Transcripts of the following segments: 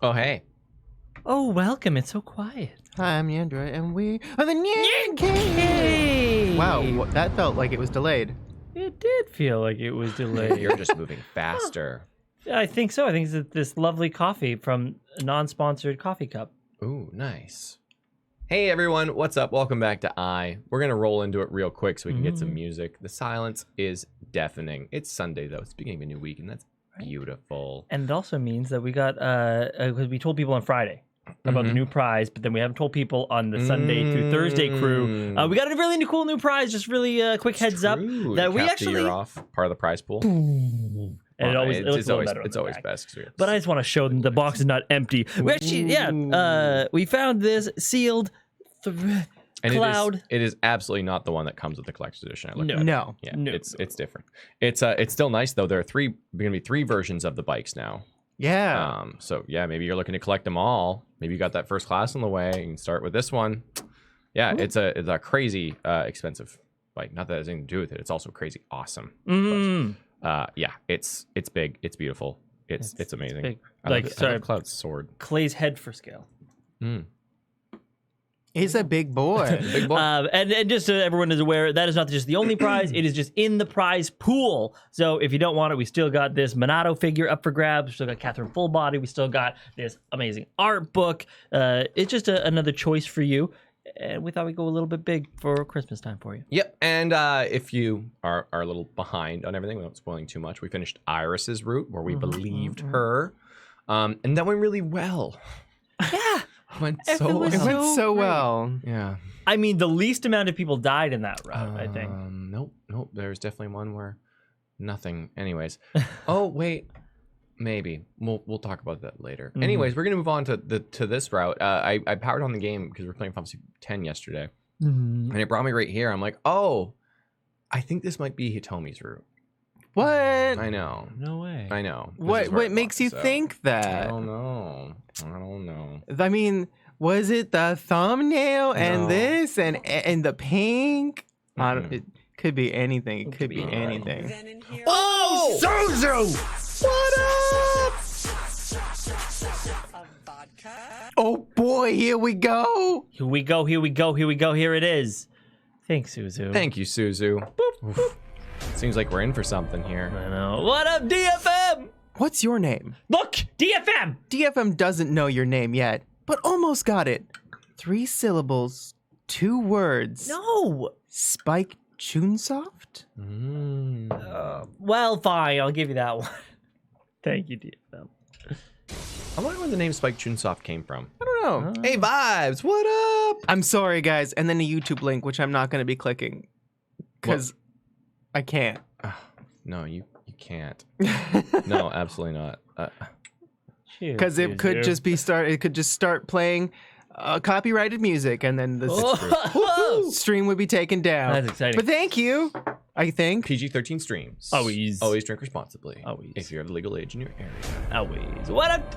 Oh, hey. Oh, welcome. It's so quiet. Hi, I'm Yandra, and we are the NyanCave! Hey! Wow, that felt like it was delayed. It did feel like it was delayed. You're just moving faster. I think so. I think it's this lovely coffee from a non-sponsored coffee cup. Ooh, nice. Hey, everyone. What's up? Welcome back to We're going to roll into it real quick so we can get some music. The silence is deafening. It's Sunday, though. It's the beginning of a new week, and that's beautiful. And it also means that we got, because we told people on Friday about the new prize, but then we haven't told people on the Sunday through Thursday crew. We got a really cool new prize. Just really quick heads up that we actually the year off part of the prize pool. And it always looks it's a little always better on the back. best. But I just want to show them the box is not empty. We actually, we found this sealed cloud. It is absolutely not the one that comes with the collector's edition. I looked at it. No. Yeah, No. it's different. It's still nice though. There are going to be three versions of the bikes now. Yeah. So yeah, maybe you're looking to collect them all. Maybe you got that first class on the way. You can start with this one. Yeah, it's a crazy expensive bike. Not that it has anything to do with it. It's also crazy awesome. But, yeah, it's big. It's beautiful. It's amazing. Big. I love Cloud's sword. Clay's head for scale. He's a big boy. Big boy. And just so everyone is aware, that is not just the only prize. It is just in the prize pool. So if you don't want it, we still got this Minato figure up for grabs. We still got Catherine Full Body. We still got this amazing art book. It's just another choice for you. And we thought we'd go a little bit big for Christmas time for you. Yep, and if you are a little behind on everything, without spoiling too much, we finished Iris's route, where we believed her, and that went really well. Yeah. It went It went so well. Yeah. I mean, the least amount of people died in that route, I think. Nope. There's definitely one where nothing. Anyways. Oh, wait. Maybe we'll talk about that later. Anyways, we're gonna move on to this route. I powered on the game because we were playing Final Fantasy X yesterday, and it brought me right here. I'm like, oh, I think this might be Hitomi's route. What? I know. No way. I know. What makes you think that? I don't know. I mean, was it the thumbnail and this and the pink? It could be anything. It could be anything. Oh, Suzu! What up? Oh boy, here we go. Here it is. Thanks, Suzu. Thank you, Suzu. Boop, boop. Seems like we're in for something here. I know. What up, DFM? What's your name? Look, DFM! DFM doesn't know your name yet, but almost got it. 3 syllables, 2 words. No. Spike Chunsoft? Well, fine. I'll give you that one. Thank you, DFM. I wonder where the name Spike Chunsoft came from. I don't know. Hey, Vibes, what up? I'm sorry, guys. And then a YouTube link, which I'm not going to be clicking. Because I can't. No, you can't. No, absolutely not. Because it could just be it could just start playing copyrighted music, and then the stream would be taken down. That's exciting. But thank you, I think. PG-13 streams. Always. Always drink responsibly. Always. If you're of legal age in your area. Always. What up,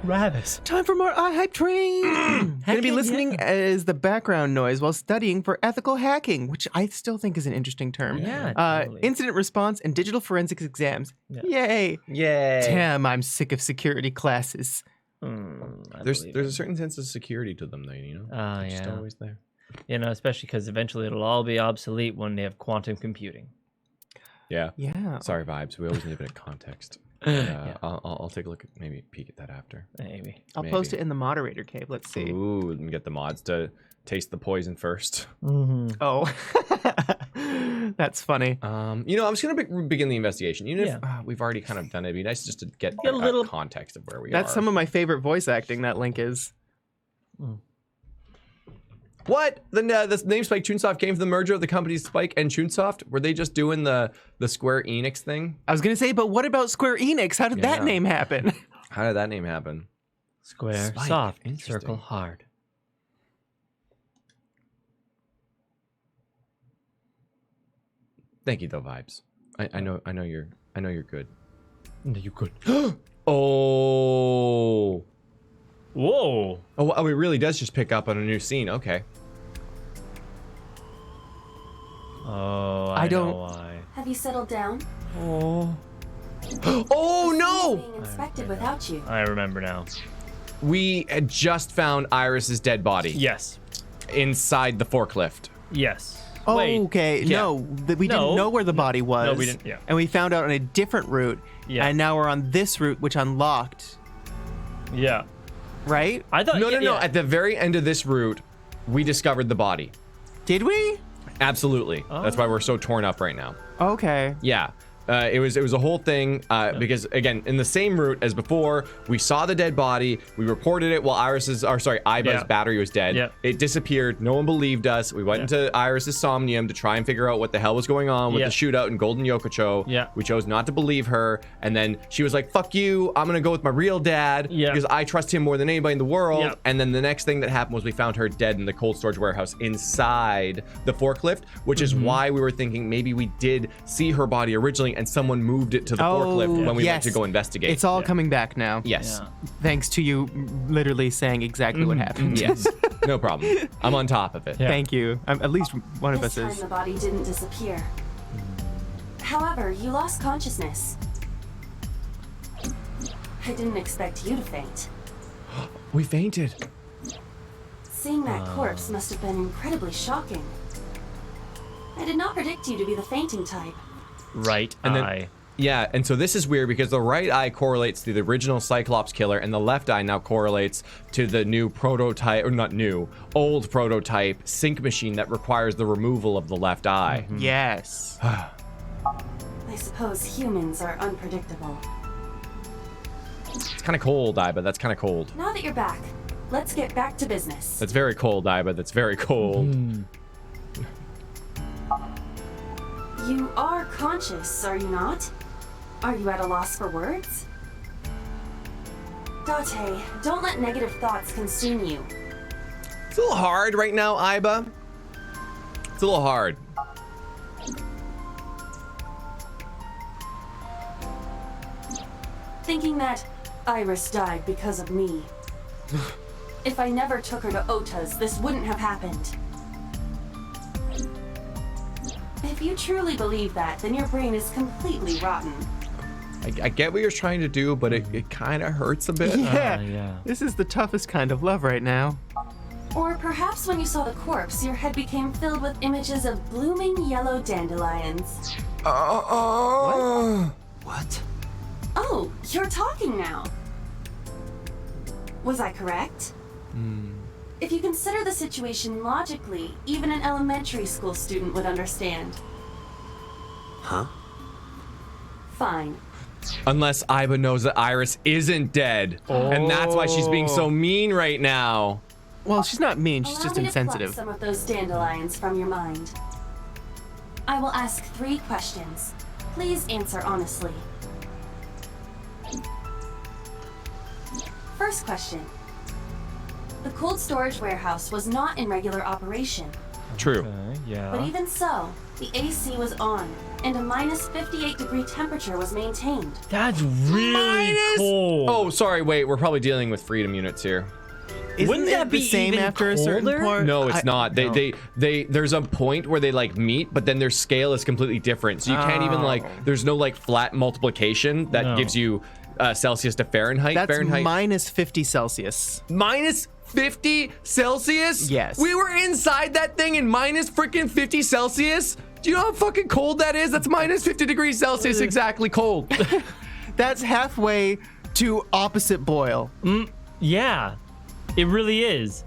Travis? Time for more iHype Train. Gonna be listening as the background noise while studying for ethical hacking, which I still think is an interesting term. Yeah, totally. Incident response and digital forensics exams. Yeah. Yay. Yay. Damn, I'm sick of security classes. There's a certain sense of security to them, though, you know? Oh, It's just yeah. always there. You know, especially because eventually it'll all be obsolete when they have quantum computing. Yeah. Yeah. Sorry, Vibes. We always need a bit of context. Yeah. I'll take a look at maybe peek at that after. Maybe. I'll post it in the moderator cave. Let's see. Ooh, and get the mods to taste the poison first. Oh, that's funny. You know, I'm just gonna begin the investigation. Even if we've already kind of done it, it'd be nice just to get a little context of where we are. That's some of my favorite voice acting. That link is. What? The name Spike Chunsoft came from the merger of the companies Spike and Chunsoft? Were they just doing the Square Enix thing? I was gonna say, but what about Square Enix? How did that name happen? How did that name happen? Square, Spike. soft, Interesting. circle, hard. Thank you, though, Vibes. I know you're good. You could. Oh. Whoa. Oh, it really does just pick up on a new scene. Okay. Oh, I don't- know why. Have you settled down? Oh. Oh no! Being inspected without you. I remember now. we had just found Iris's dead body Yes. inside the forklift. Yes. Oh, Wait. okay. Yeah. No, we didn't know where the body was. No, we didn't, yeah. And we found out on a different route. Yeah. And now we're on this route, which unlocked, Yeah. right? I thought. No. yeah. At the very end of this route, we discovered the body. Did we? Absolutely. That's why we're so torn up right now. Okay. Yeah. It was a whole thing because again in the same route as before we saw the dead body, we reported it while Iba's Yeah. battery was dead. Yeah. It disappeared, no one believed us. We went into Iris's SOMNIUM to try and figure out what the hell was going on with Yeah. the shootout in Golden Yokocho. Yeah. We chose not to believe her, and then she was like, fuck you, I'm gonna go with my real dad because I trust him more than anybody in the world. Yeah. And then the next thing that happened was we found her dead in the cold storage warehouse inside the forklift, which is why we were thinking maybe we did see her body originally and someone moved it to the forklift when we went to go investigate. It's all coming back now. Yes. Yeah. Thanks to you literally saying exactly what happened. Yes. No problem. I'm on top of it. Yeah. Thank you. At least one of This us time is. the body didn't disappear. However, you lost consciousness. I didn't expect you to faint. We fainted. Seeing that corpse must have been incredibly shocking. I did not predict you to be the fainting type. Right And then- eye. Yeah, and so this is weird because the right eye correlates to the original Cyclops killer, and the left eye now correlates to the new prototype, or not new, old prototype sync machine that requires the removal of the left eye. Yes. I suppose humans are unpredictable. It's kind of cold, Iba. That's kind of cold. Now that you're back, let's get back to business. That's very cold, Iba. That's very cold. You are conscious, are you not? Are you at a loss for words? Date, don't let negative thoughts consume you. It's a little hard right now, Iba. It's a little hard. Thinking that Iris died because of me. If I never took her to Ota's, this wouldn't have happened. If you truly believe that, then your brain is completely rotten. I get what you're trying to do, but it kind of hurts a bit. Yeah. yeah. This is the toughest kind of love right now. Or perhaps when you saw the corpse, your head became filled with images of blooming yellow dandelions. What? Oh, you're talking now. Was I correct? If you consider the situation logically, even an elementary school student would understand. Huh? Fine. Unless Iba knows that Iris isn't dead. And that's why she's being so mean right now. Well, she's not mean. She's Allow just me to pluck insensitive. some of those dandelions from your mind. I will ask 3 questions. Please answer honestly. First question. The cold storage warehouse was not in regular operation, True. Okay, yeah. but even so, the AC was on, and a minus 58-degree temperature was maintained. That's really cold. Oh, sorry. Wait, we're probably dealing with freedom units here. Isn't Wouldn't it that the be same even after a certain colder? point? No, it's not. no. They there's a point where they like meet, but then their scale is completely different. So you can't even like. There's no like flat multiplication that No. gives you Celsius to Fahrenheit. That's Fahrenheit minus 50 Celsius. minus 50 Celsius. Yes. We were inside that thing in minus freaking 50 Celsius. Do you know how fucking cold that is? That's minus 50 degrees Celsius exactly cold. That's halfway to opposite boil. Yeah, it really is.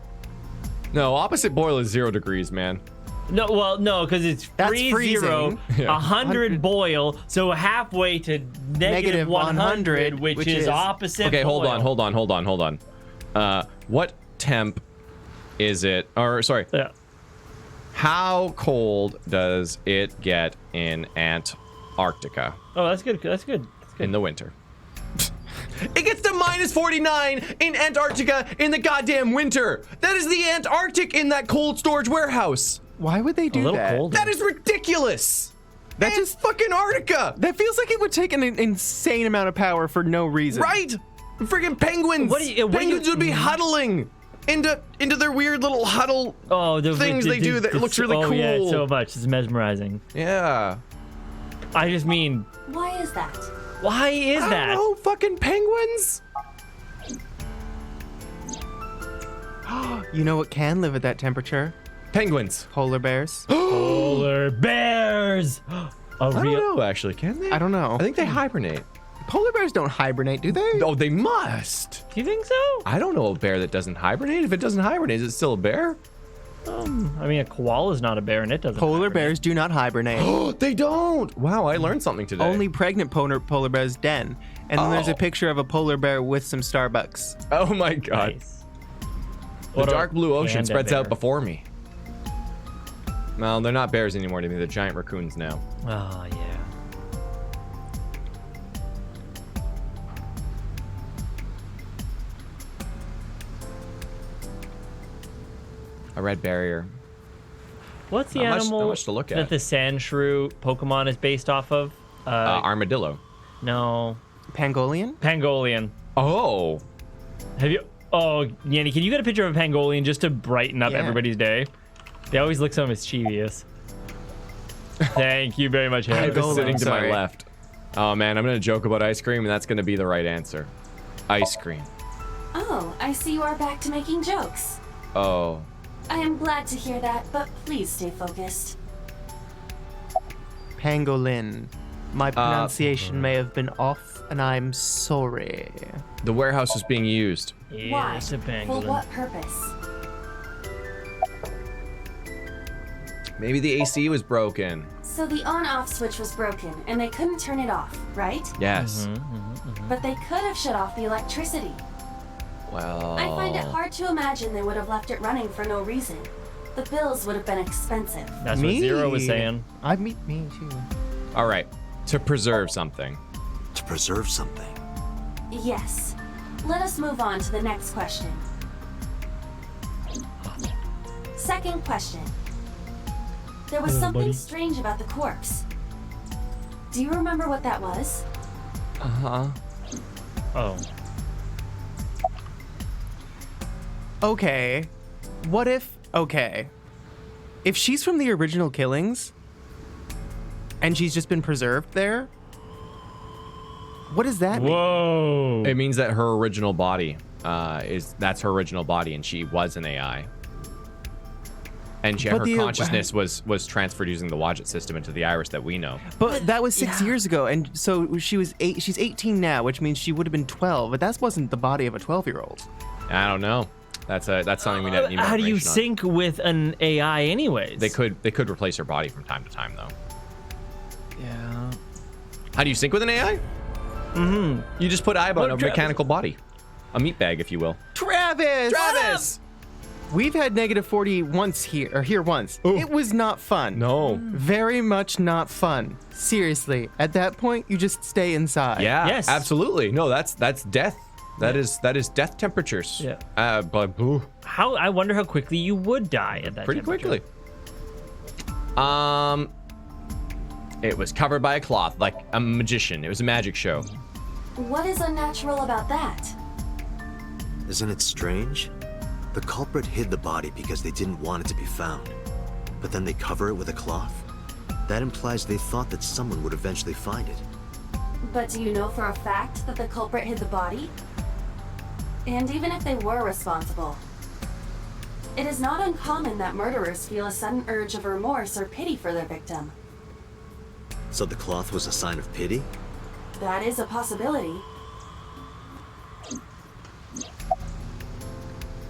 No, opposite boil is 0 degrees, man. No, well, no, because it's That's free freezing. 0, Yeah. 100 boil, so halfway to negative 100, which is opposite. Okay, hold boil. on. What temp is it? Or sorry, Yeah. how cold does it get in Antarctica Oh, that's good. That's good. in the winter? It gets to minus 49 in Antarctica in the goddamn winter. That is the Antarctic in that cold storage warehouse. Why would they A do little that? colder. That is ridiculous. That's just fucking Antarctica, That feels like it would take an insane amount of power for no reason. right? Freaking penguins. What do you- Penguins would be huddling into their weird little huddle. Oh, the things they do that looks really Oh yeah, cool. so much. It's mesmerizing. Yeah. I just mean, Why is that? why is I that? don't know, fucking penguins. You know what can live at that temperature? Penguins. Polar bears. Polar bears. I don't know, actually. Can they? I don't know. I think they hibernate. Polar bears don't hibernate, do they? Oh, they must. Do you think so? I don't know a bear that doesn't hibernate. If it doesn't hibernate, is it still a bear? I mean, a koala is not a bear, and it doesn't. Polar hibernate. bears do not hibernate. Oh, they don't. Wow, I learned something today. Only pregnant polar bears den. And then there's a picture of a polar bear with some Starbucks. Oh my God. Nice. The What a dark blue ocean panda spreads bear. out before me. Well, they're not bears anymore to me. They're giant raccoons now. Oh yeah. A red barrier. What's the Not much- animal not much to look that at. the sand shrew Pokemon is based off of? Armadillo. No, Pangolian? Pangolian. Oh. Have you? Oh, Yanni, can you get a picture of a Pangolian just to brighten up Yeah. everybody's day? They always look so mischievous. Thank you very much, I Harris. was sitting to my sorry. left. Oh man, I'm gonna joke about ice cream, and that's gonna be the right answer. Ice cream. Oh, I see you are back to making jokes. Oh. I am glad to hear that, but please stay focused. Pangolin. My pronunciation may have been off, and I'm sorry. The warehouse was being used. Yeah, Why? it's a For pangolin. what purpose? Maybe the AC was broken. So the on-off switch was broken, and they couldn't turn it off, right? Yes. But they could have shut off the electricity. Well. I find it hard to imagine they would have left it running for no reason. The bills would have been expensive. That's what Zero was saying. Me too. All right. To preserve something. To preserve something. Yes. Let us move on to the next question. Second question. There was something buddy. strange about the corpse. Do you remember what that was? Uh-huh. Oh. Okay. What if... Okay. If she's from the original killings, and she's just been preserved there, what does that mean? Whoa. It means that her original body that's her original body, and she was an AI. And But her the- consciousness was transferred using the Wadget system into the iris that we know. But that was 6 Yeah. years ago, and so she's 18 now, which means she would have been 12, but that wasn't the body of a 12-year-old. I don't know. That's something we need more How do you information on. sync with an AI anyways? They could replace her body from time to time though. Yeah. How do you sync with an AI? Mm-hmm. You just put Iba on a Travis. mechanical body, a meat bag, if you will. Travis! Travis! We've had -40 once here once. Ooh. It was not fun. No. Very much not fun. Seriously, at that point, you just stay inside. Yeah. Yes. Absolutely. No. That's death. That is death temperatures. Yeah. But ooh, How I wonder how quickly you would die at that pretty temperature. quickly. It was covered by a cloth, like a magician. It was a magic show. What is unnatural about that? Isn't it strange? The culprit hid the body because they didn't want it to be found. But then they cover it with a cloth? That implies they thought that someone would eventually find it. But do you know for a fact that the culprit hid the body? And even if they were responsible, it is not uncommon that murderers feel a sudden urge of remorse or pity for their victim. So the cloth was a sign of pity? That is a possibility.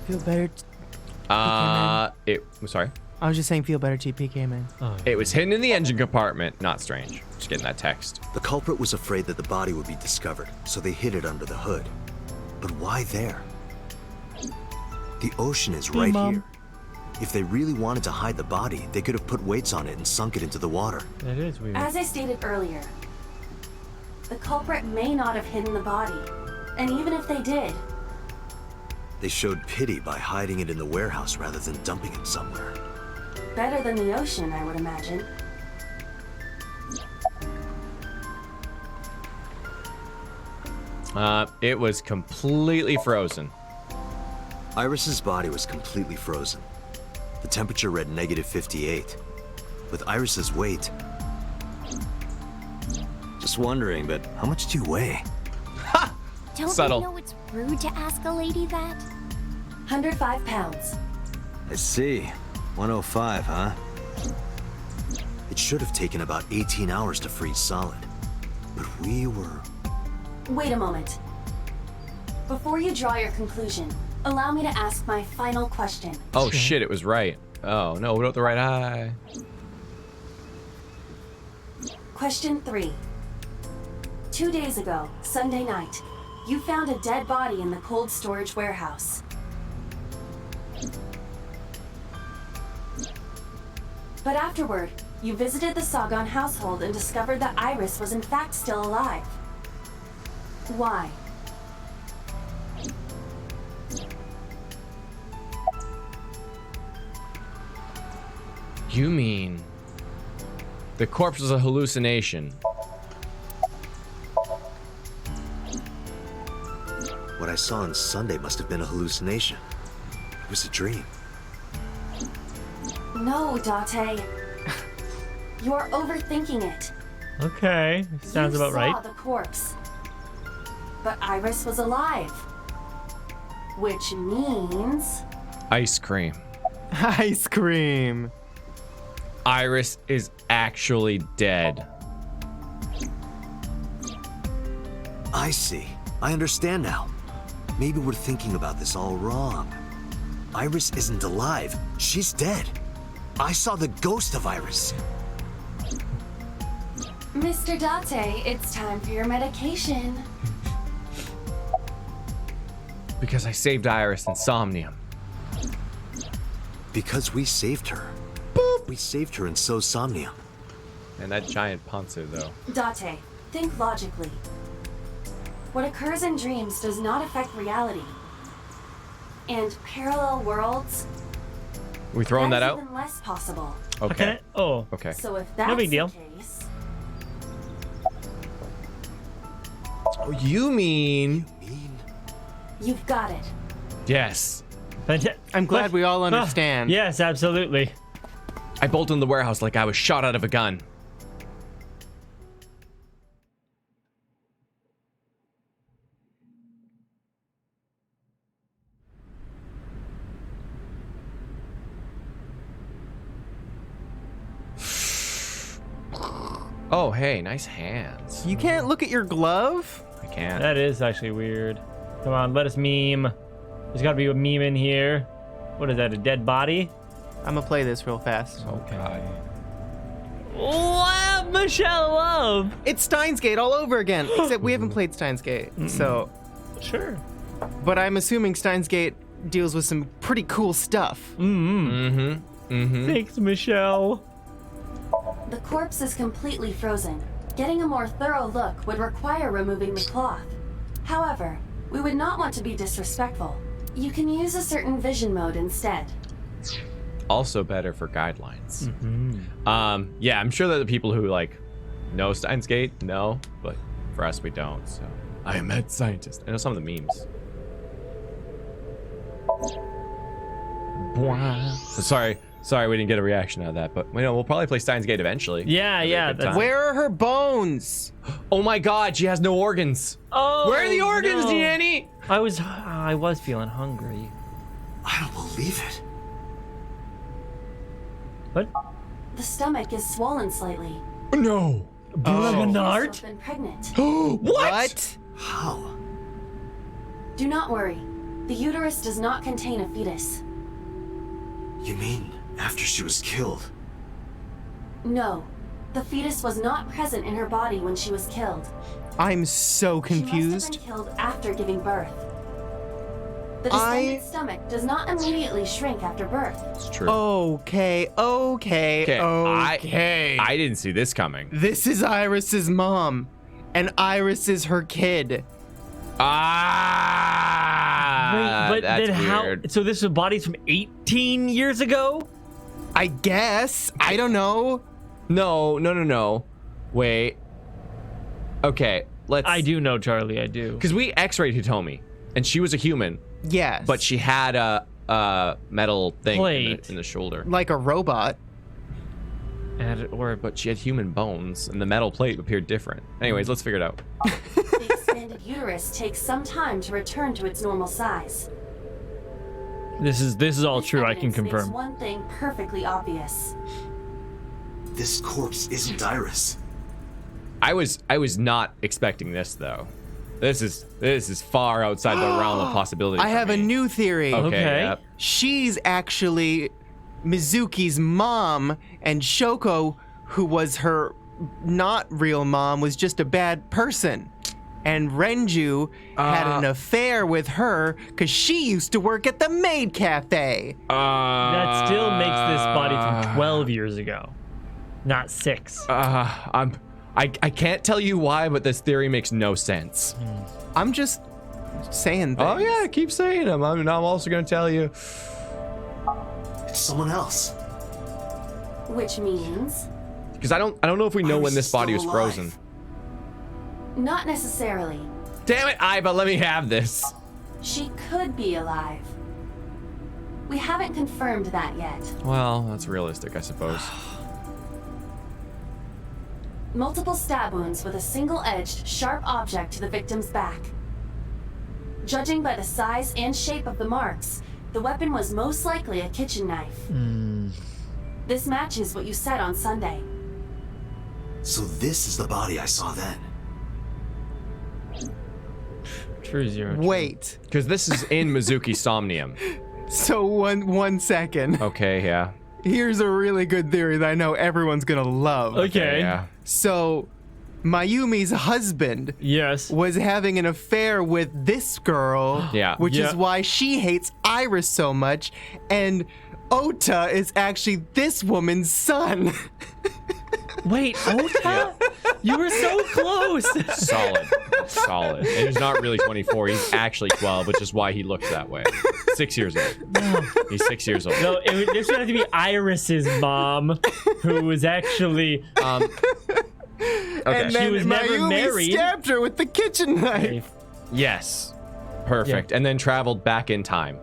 Feel better. Sorry. I was just saying, feel better, TP came in. It was hidden in the engine compartment. Not strange. Just getting that text. The culprit was afraid that the body would be discovered, so they hid it under the hood. But why there? The ocean is right Mom. here. If they really wanted to hide the body, they could have put weights on it and sunk it into the water. That is weird. As I stated earlier, the culprit may not have hidden the body. And even if they did, They showed pity by hiding it in the warehouse rather than dumping it somewhere. better than the ocean, I would imagine. It was completely frozen. Iris's body was completely frozen. The temperature read -58. With Iris's weight... Just wondering, but how much do you weigh? Don't Subtle. you know it's rude to ask a lady that? 105 pounds. I see. 105, huh? It should have taken about 18 hours to freeze solid. But we were... Wait a moment. Before you draw your conclusion, allow me to ask my final question. Oh shit, it was right. Oh no, what about the right eye? Question 3. 2 days ago, Sunday night, you found a dead body in the cold storage warehouse. But afterward, you visited the Sagan household and discovered that Iris was in fact still alive. Why? You mean the corpse was a hallucination? What I saw on Sunday must have been a hallucination. It was a dream. No, Date. You're overthinking it. Okay, sounds about You right. saw the corpse. But Iris was alive. Which means... Ice cream. Ice cream. Iris is actually dead. I see. I understand now. Maybe we're thinking about this all wrong. Iris isn't alive. She's dead. I saw the ghost of Iris. Mr. Date, it's time for your medication. Because I saved Iris in Somnium. Because we saved her. We saved her in Somnium. And that giant Panzer, though. Date, think logically. What occurs in dreams does not affect reality. And parallel worlds? We throwing that that's out? even less possible. Okay. Oh, Okay. So if that's big deal. the case... Oh, you mean... You've got it. Yes. I'm glad we all understand. Yes, absolutely. I bolted in the warehouse like I was shot out of a gun. Oh, hey, nice hands. You can't look at your glove? I can't. That is actually weird. Come on, let us meme. There's got to be a meme in here. What is that, a dead body? I'm gonna play this real fast. Oh, God. What? Michelle Love! It's Steins Gate all over again. Except we haven't played Steins Gate, so... Sure. But I'm assuming Steins Gate deals with some pretty cool stuff. Thanks, Michelle. The corpse is completely frozen. Getting a more thorough look would require removing the cloth. However, we would not want to be disrespectful. You can use a certain vision mode instead. Also better for guidelines. Yeah, I'm sure that the people who like know Steins Gate know, but for us we don't. So I am a mad scientist. I know some of the memes. Sorry, we didn't get a reaction out of that, but we'll probably play Steins Gate eventually. Yeah, yeah. good time. Where are her bones? Oh my God, she has no organs. Oh, Where are the organs, no. Nyanny? I was feeling hungry. I don't believe it. What? The stomach is swollen slightly. No. Like a She's nart? been pregnant. What? How? Do not worry. The uterus does not contain a fetus. You mean after she was killed? No. The fetus was not present in her body when she was killed. I'm so She must confused. have been killed after giving birth. The distended stomach does not immediately shrink after birth. It's true. Okay. I didn't see this coming. This is Iris's mom, and Iris is her kid. Wait, but that's then how? weird. So this is bodies from 18 years ago? I guess. I don't know. No. Wait. Okay, let's. I do know, Charlie. I do. Because we X-rayed Hitomi, and she was a human, Yes. but she had a metal thing Plate. in the shoulder. like a robot. But she had human bones, and the metal plate appeared different. Anyways, let's figure it out. The expanded uterus takes some time to return to its normal size. This is all true. I can Evidence makes confirm. one thing perfectly obvious. This corpse isn't Iris. I was not expecting this though. This is far outside the realm of possibility. I for have a me. new theory. Okay. Okay. Yep. She's actually Mizuki's mom, and Shoko, who was her not real mom, was just a bad person. And Renju had an affair with her because she used to work at the maid cafe. That still makes this body from 12 years ago, not 6. I can't tell you why, but this theory makes no sense. I'm just saying things. Oh yeah, keep saying them. I'm also gonna tell you. It's someone else. Which means, Because I don't know if we know Iris when this is body was still frozen. alive. not necessarily. Damn it, Iva, let me have this. She could be alive. We haven't confirmed that yet. Well, that's realistic, I suppose. Multiple stab wounds with a single-edged, sharp object to the victim's back. Judging by the size and shape of the marks, the weapon was most likely a kitchen knife. This matches what you said on Sunday. So this is the body I saw then. True zero. Wait. Because this is in Mizuki Somnium. So one second. Okay, yeah. Here's a really good theory that I know everyone's gonna love. Okay. Yeah. So, Mayumi's husband Yes. was having an affair with this girl, Yeah. which Yeah. is why she hates Iris so much, and Ota is actually this woman's son. Wait, Ota? You were so close. Solid. Solid. And he's not really 24. He's actually 12, which is why he looks that way. 6 years old. He's 6 years old. No, this would have to be Iris's mom, who was actually. Okay. And then was never Mayumi married. stabbed her with the kitchen knife. Yes. Perfect. And then traveled back in time.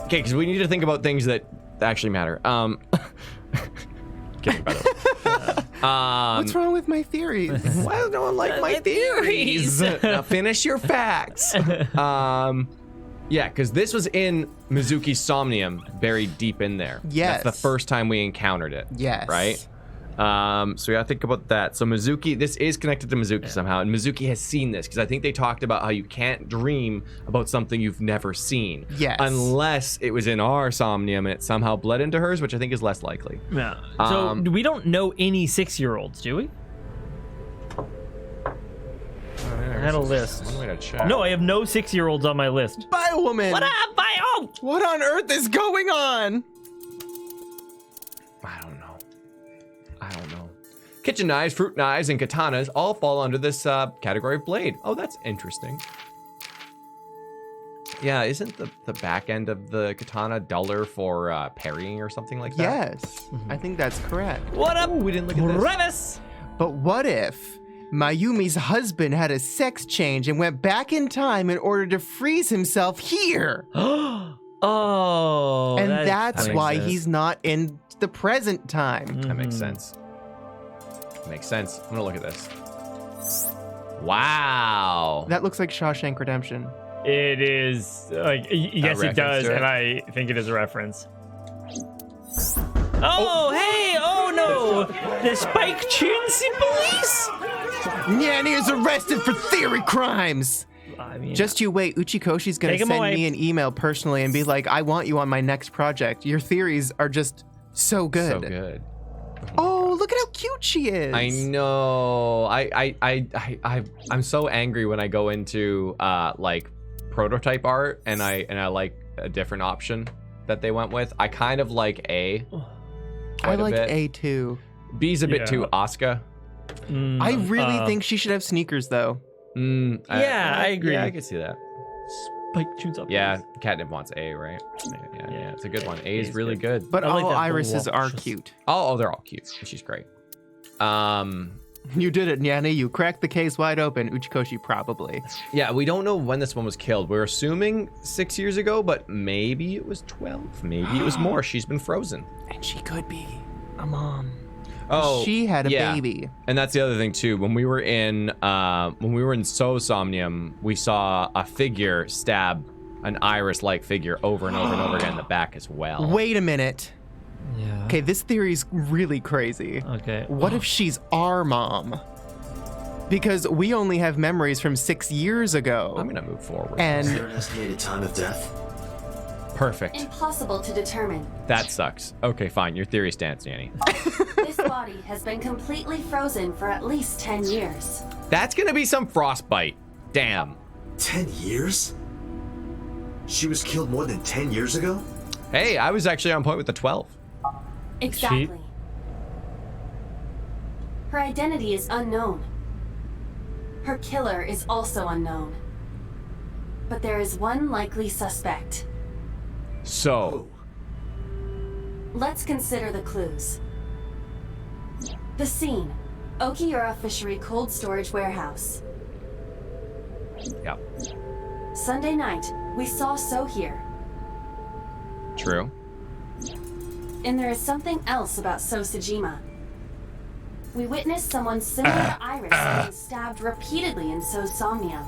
Okay, because we need to think about things that actually matter. Kidding, by the way. What's wrong with my theories? Why does no one like my theories? Now finish your facts. Yeah, because this was in Mizuki's Somnium, buried deep in there. Yes. That's the first time we encountered it. Yes. Right? So we gotta think about that. So Mizuki, this is connected to Mizuki somehow, and Mizuki has seen this because I think they talked about how you can't dream about something you've never seen. Yes. Unless it was in our Somnium and it somehow bled into hers, which I think is less likely. Yeah. So we don't know any 6-year-olds, do we? I had a list. One way to check. No, I have no 6-year-olds on my list. Biowoman! What up, Bio? What on earth is going on? I don't know. Kitchen knives, fruit knives, and katanas all fall under this category of blade. Oh, that's interesting. Yeah, isn't the back end of the katana duller for parrying or something like that? Yes, I think that's correct. What up, we didn't look at this. Revis? But what if Mayumi's husband had a sex change and went back in time in order to freeze himself here? Oh. And that that's makes why sense. he's not in the present time. That makes sense. Makes sense. I'm gonna look at this. Wow. That looks like Shawshank Redemption. It is like yes, it reference does, to it? and I think it is a reference. Oh, hey! Oh no! The Spike Chunsi police! Nyan is arrested for theory crimes. I mean, Just you wait. Uchikoshi's gonna Take 'em send away. me an email personally and be like, "I want you on my next project. Your theories are just so good." So good. Oh, look at how cute she is. I know. I'm so angry when I go into like prototype art and I like a different option that they went with. I kind of like A. I quite a like bit. A too. B's a bit Yeah. too Asuka. I really think she should have sneakers though. Yeah, I agree. Yeah, I can see that. Spike Chunsi. Yeah, Catnip wants A, right? Yeah, it's a good one. A is really good. But I like all that irises are voluptuous- cute. Oh, they're all cute. She's great. You did it, Nyani. You cracked the case wide open. Uchikoshi probably. Yeah, we don't know when this one was killed. We're assuming 6 years ago, but maybe it was 12. Maybe it was more. She's been frozen. And she could be a mom. Oh, She had a yeah. baby. And that's the other thing too. When we were in SOMNIUM, we saw a figure stab an iris-like figure over and over and over again in the back as well. Wait a minute. Yeah. Okay, this theory's really crazy. Okay. What if she's our mom? Because we only have memories from 6 years ago. I'm gonna move forward. And Is there an estimated time of death? Perfect. Impossible to determine. That sucks. Okay, fine. Your theory stands, Nyanny. This body has been completely frozen for at least 10 years. That's gonna be some frostbite. Damn. 10 years? She was killed more than 10 years ago? Hey, I was actually on point with the 12. Exactly. Her identity is unknown. Her killer is also unknown. But there is one likely suspect. So, Let's consider the clues. The scene, Okiura Fishery Cold Storage Warehouse. yeah, Sunday night, we saw So here. true. And there is something else about So Sejima. We witnessed someone similar to Iris being stabbed repeatedly in So's SOMNIUM.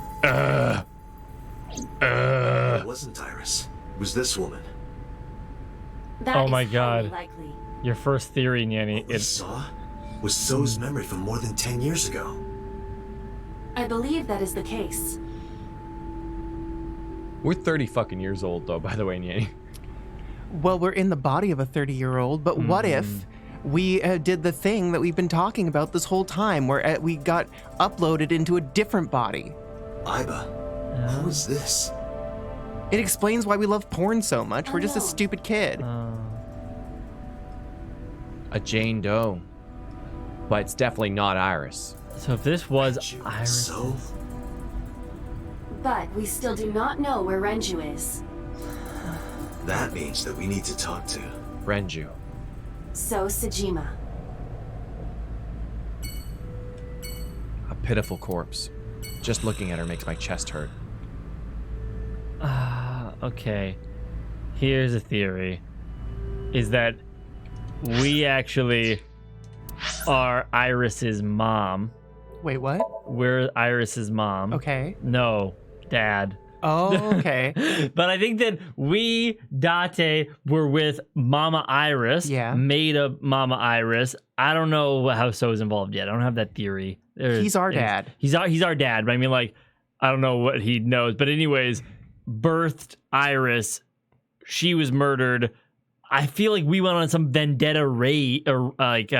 It wasn't Iris. It was this woman. That Oh is my highly God. likely. Your first theory, Nyanny. What we It's saw was So's memory from more than 10 years ago. I believe that is the case. We're 30 fucking years old, though, by the way, Nyanny. well, we're in the body of a 30-year-old, but what if we did the thing that we've been talking about this whole time, where we got uploaded into a different body? Iba, who is this? It explains why we love porn so much. We're just a no. stupid kid. A Jane Doe. But it's definitely not Iris. so if this was Renju, Iris. So? But we still do not know where Renju is. That means that we need to talk to. Renju. So Sejima. A pitiful corpse. Just looking at her makes my chest hurt. Okay. Here's a theory. Is that we actually are Iris's mom. Wait, what? We're Iris's mom. Okay. No, dad. Oh, okay. But I think that we, Date, were with Mama Iris. Yeah. Made up Mama Iris. I don't know how So's involved yet. I don't have that theory. He's our dad. He's our dad. But I mean, like, I don't know what he knows. But anyways, birthed Iris. She was murdered. I feel like we went on some vendetta raid or like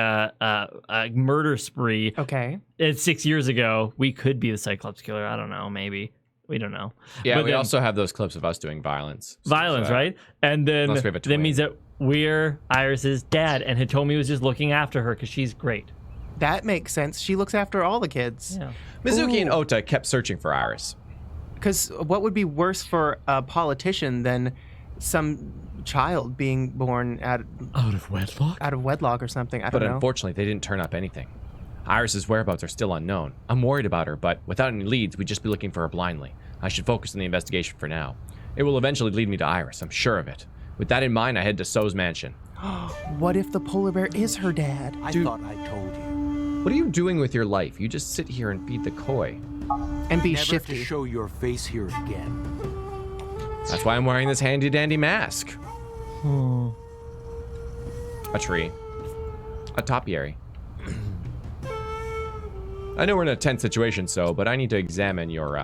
murder spree. Okay. It's 6 years ago. We could be the Cyclops killer. I don't know. Maybe. We don't know. Yeah, But we then- also have those clips of us doing violence. violence, right? And then Unless we have a that twin. means that we're Iris's dad, and Hitomi was just looking after her because she's great. That makes sense. She looks after all the kids. Yeah. Mizuki and Ooh. Ota kept searching for Iris. Because what would be worse for a politician than some child being born out Out of wedlock. or something? I But don't know. unfortunately, they didn't turn up anything. Iris's whereabouts are still unknown. I'm worried about her, but without any leads, we'd just be looking for her blindly. I should focus on the investigation for now. It will eventually lead me to Iris, I'm sure of it. With that in mind, I head to So's mansion. What if the polar bear is her dad? I thought I told you. What are you doing with your life? You just sit here and feed the koi. And be Never shifty. to show your face here again. That's why I'm wearing this handy dandy mask. A tree. A topiary. I know we're in a tense situation, but I need to examine your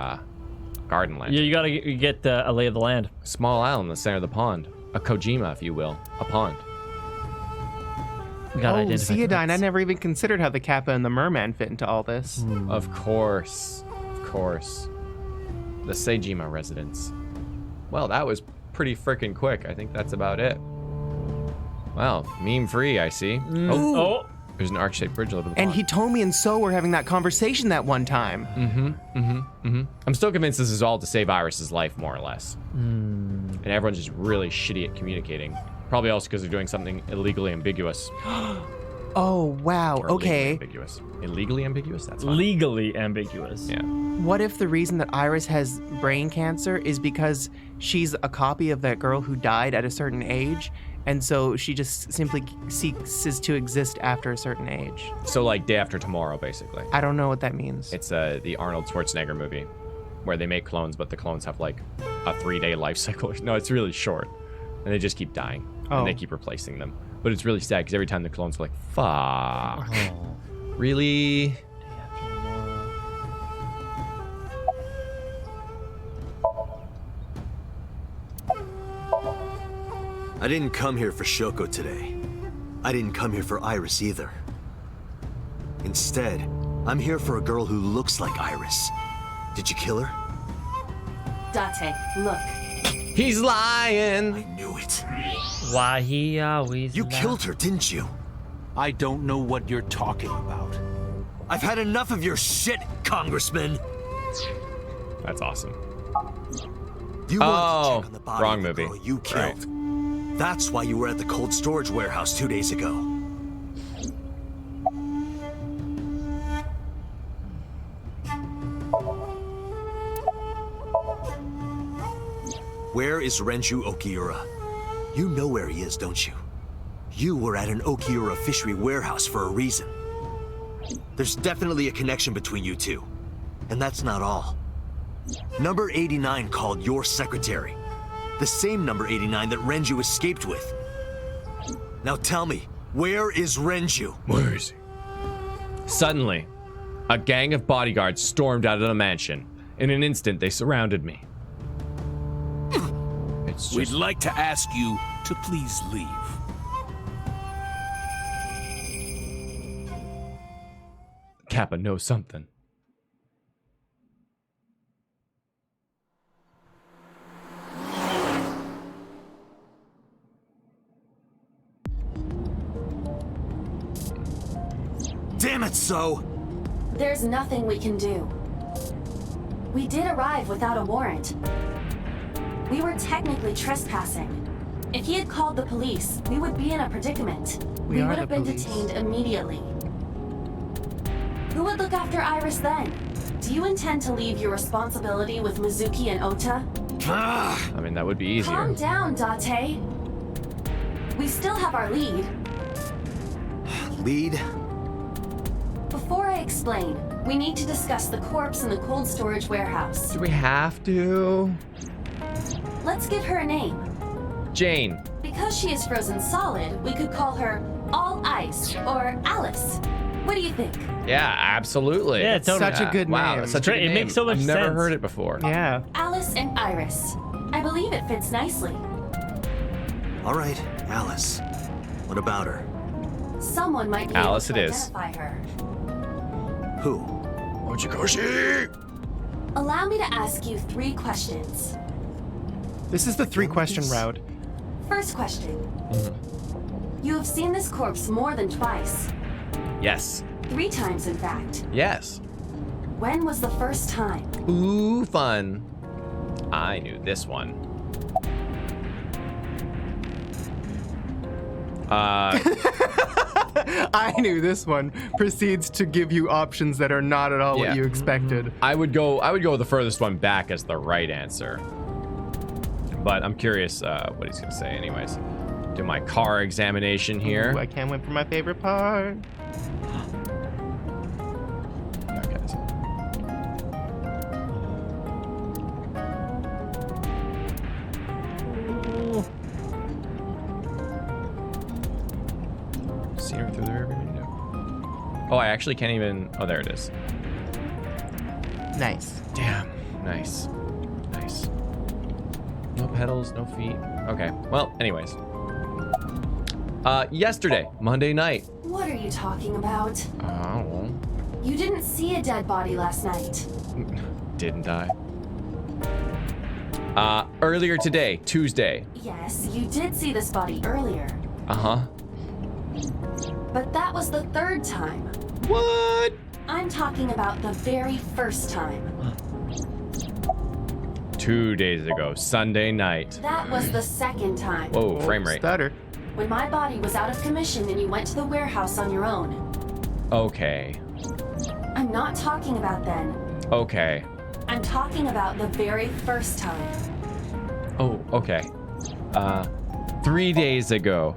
garden land. Yeah, you gotta get a lay of the land. Small island in the center of the pond. A Kojima, if you will. A pond. You gotta Oh, identify Zeodine, I threats. never even considered how the Kappa and the Merman fit into all this. Of course. Of course. The Sejima residence. Well, that was pretty freaking quick. I think that's about it. Well, meme free, I see. Oh, Oh, there's an arc-shaped bridge over the And pond. Hitomi and So were having that conversation that one time. I'm still convinced this is all to save Iris's life, more or less. And everyone's just really shitty at communicating. Probably also because they're doing something illegally ambiguous. Oh, wow. Or illegally Okay. ambiguous. Illegally ambiguous? That's fine. legally ambiguous. Yeah. What if the reason that Iris has brain cancer is because she's a copy of that girl who died at a certain age, and so she just simply ceases to exist after a certain age. So like day after tomorrow, basically. I don't know what that means. It's the Arnold Schwarzenegger movie where they make clones, but the clones have like a 3-day life cycle. No, it's really short. And they just keep dying. And they keep replacing them. But it's really sad because every time the clones are like, fuck. Oh. Really? I didn't come here for Shoko today. I didn't come here for Iris either. Instead, I'm here for a girl who looks like Iris. Did you kill her? Date, look. He's lying. I knew it. Why he always You lies. killed her, didn't you? I don't know what you're talking about. I've had enough of your shit, Congressman. That's awesome. You wanted to check on the body wrong of the movie. girl you killed. That's why you were at the cold storage warehouse 2 days ago. Where is Renju Okiura? You know where he is, don't you? You were at an Okiura fishery warehouse for a reason. There's definitely a connection between you two. And that's not all. Number 89 called your secretary. The same number 89 that Renju escaped with. Now tell me, where is Renju? Where is he? Suddenly, a gang of bodyguards stormed out of the mansion. In an instant, they surrounded me. It's We'd just... like to ask you to please leave. Kappa knows something. Damn it, So! There's nothing we can do. We did arrive without a warrant. We were technically trespassing. If he had called the police, we would be in a predicament. We are would the have been police. detained immediately. Who would look after Iris then? Do you intend to leave your responsibility with Mizuki and Ota? Ah! I mean, that would be easier. Calm down, Date. We still have our lead. Lead? Before I explain, we need to discuss the corpse in the cold storage warehouse. Do we have to? Let's give her a name. Jane. Because she is frozen solid, we could call her All Ice or Alice. What do you think? Yeah, absolutely. Yeah, totally. Such a good Wow, name. that's such a good It name. makes so much I've never sense. heard it before. Yeah. Alice and Iris. I believe it fits nicely. All right, Alice. What about her? Someone might be Alice able to it is. identify her. Who? Ochikoshi! Allow me to ask you 3 questions. This is the 3-question route. First question. You have seen this corpse more than twice. Yes. 3 times, in fact. Yes. When was the first time? Ooh, fun. I knew this one. I knew this one. Proceeds to give you options that are not at all Yeah. what you expected. I would go the furthest one back as the right answer. But I'm curious what he's gonna say anyways. Do my car examination here. Ooh, I can't wait for my favorite part. Okay. See her through the rear window. Oh, I actually can't even. Oh, there it is. Nice. Damn. Nice. Nice. No pedals, no feet. Okay. Well, anyways. Yesterday, Monday night. What are you talking about? Oh, You didn't see a dead body last night. didn't I? Earlier today, Tuesday. Yes, you did see this body earlier. Uh-huh. But that was the 3rd time. What? I'm talking about the very first time. 2 days ago, Sunday night. That was the 2nd time. Whoa, frame rate. Stutter. When my body was out of commission and you went to the warehouse on your own. Okay. I'm not talking about then. Okay. I'm talking about the very first time. Oh, okay. 3 days ago.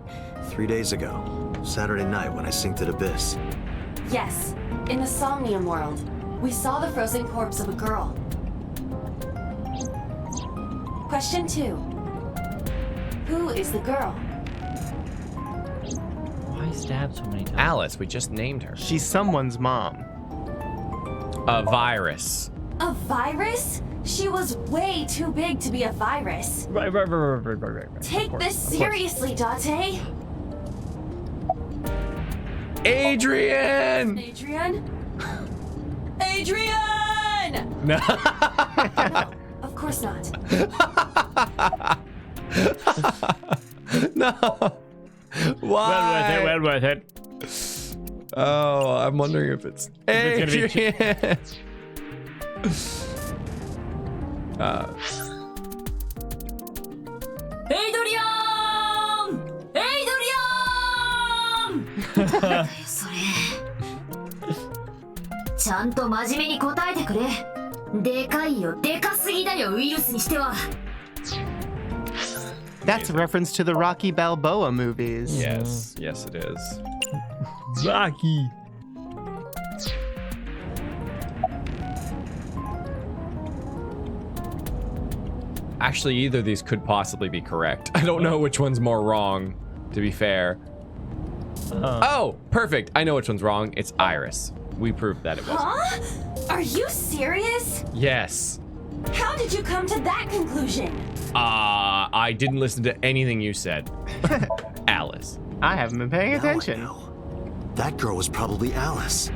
3 days ago. Saturday night when I synced at Abyss. Yes, in the Somnium world, we saw the frozen corpse of a girl. Question 2. Who is the girl? Why stab so many times? Alice, we just named her. She's someone's mom. A virus. A virus? She was way too big to be a virus. Right. Take this seriously, Date. Adrian! Adrian? Adrian! No. Of course not. No. Why? Well worth it. Oh, I'm wondering if it's If it's Adrian. Adrian! Adrian! それちゃんと真面目に答えてくれ。でかいよ、でかすぎだよ、ウイルスにしては。 That's a reference to the Rocky Balboa movies. Yes, yes it is. Rocky. Actually, either of these could possibly be correct. I don't know which one's more wrong, to be fair. Oh, perfect. I know which one's wrong. It's Iris. We proved that it was. Huh? Are you serious? Yes. How did you come to that conclusion? I didn't listen to anything you said. Alice. I haven't been paying Now I attention. know. That girl was probably Alice.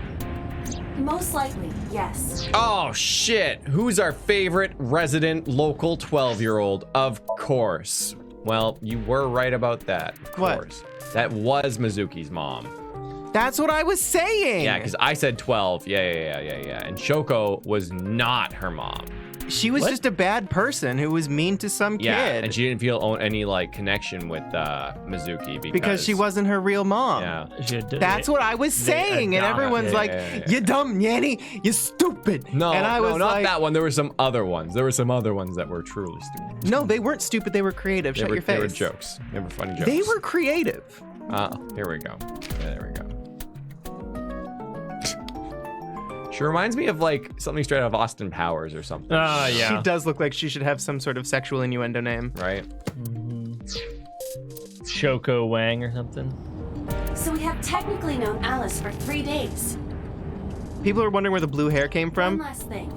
Most likely, yes. Oh, shit. Who's our favorite resident local 12-year-old? Of course. Well, you were right about that. Of What? course. That was Mizuki's mom. That's what I was saying. Yeah, because I said 12. Yeah. And Shoko was not her mom. She was just a bad person who was mean to some Yeah, kid. and she didn't feel any like connection with Mizuki because she wasn't her real mom. Yeah. That's what I was saying, and everyone's like, "You dumb Nyanny, you stupid." No, and I was not like, that one. There were some other ones. There were some other ones that were truly stupid. No, they weren't stupid. They were creative. Shut your face. They were jokes. They were funny jokes. They were creative. Here we go. Yeah, there we go. She reminds me of like something straight out of Austin Powers or something. Yeah. She does look like she should have some sort of sexual innuendo name. Right? Shoko Wang or something. So we have technically known Alice for 3 days. People are wondering where the blue hair came One from. last thing.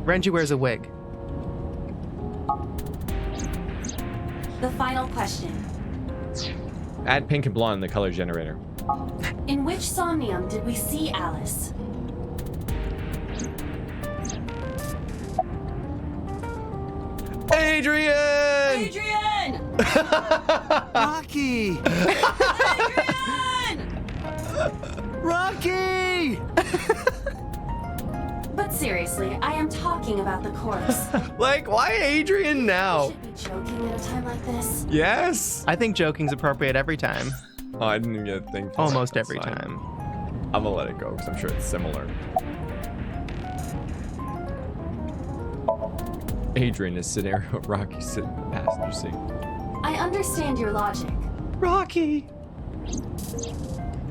Renji wears a wig. The final question. Add pink and blonde in the color generator. In which Somnium did we see Alice? Adrian! Adrian! Rocky! Adrian! Rocky! But seriously, I am talking about the corpse. Like, why Adrian You now? should be joking at a time like this. Yes. I think joking's appropriate every time. Oh, I didn't even get a thing. For Almost that. every That's fine. time. I'm gonna let it go because I'm sure it's similar. Adrian is scenario. Rocky sitting in the passenger seat. I understand your logic. Rocky.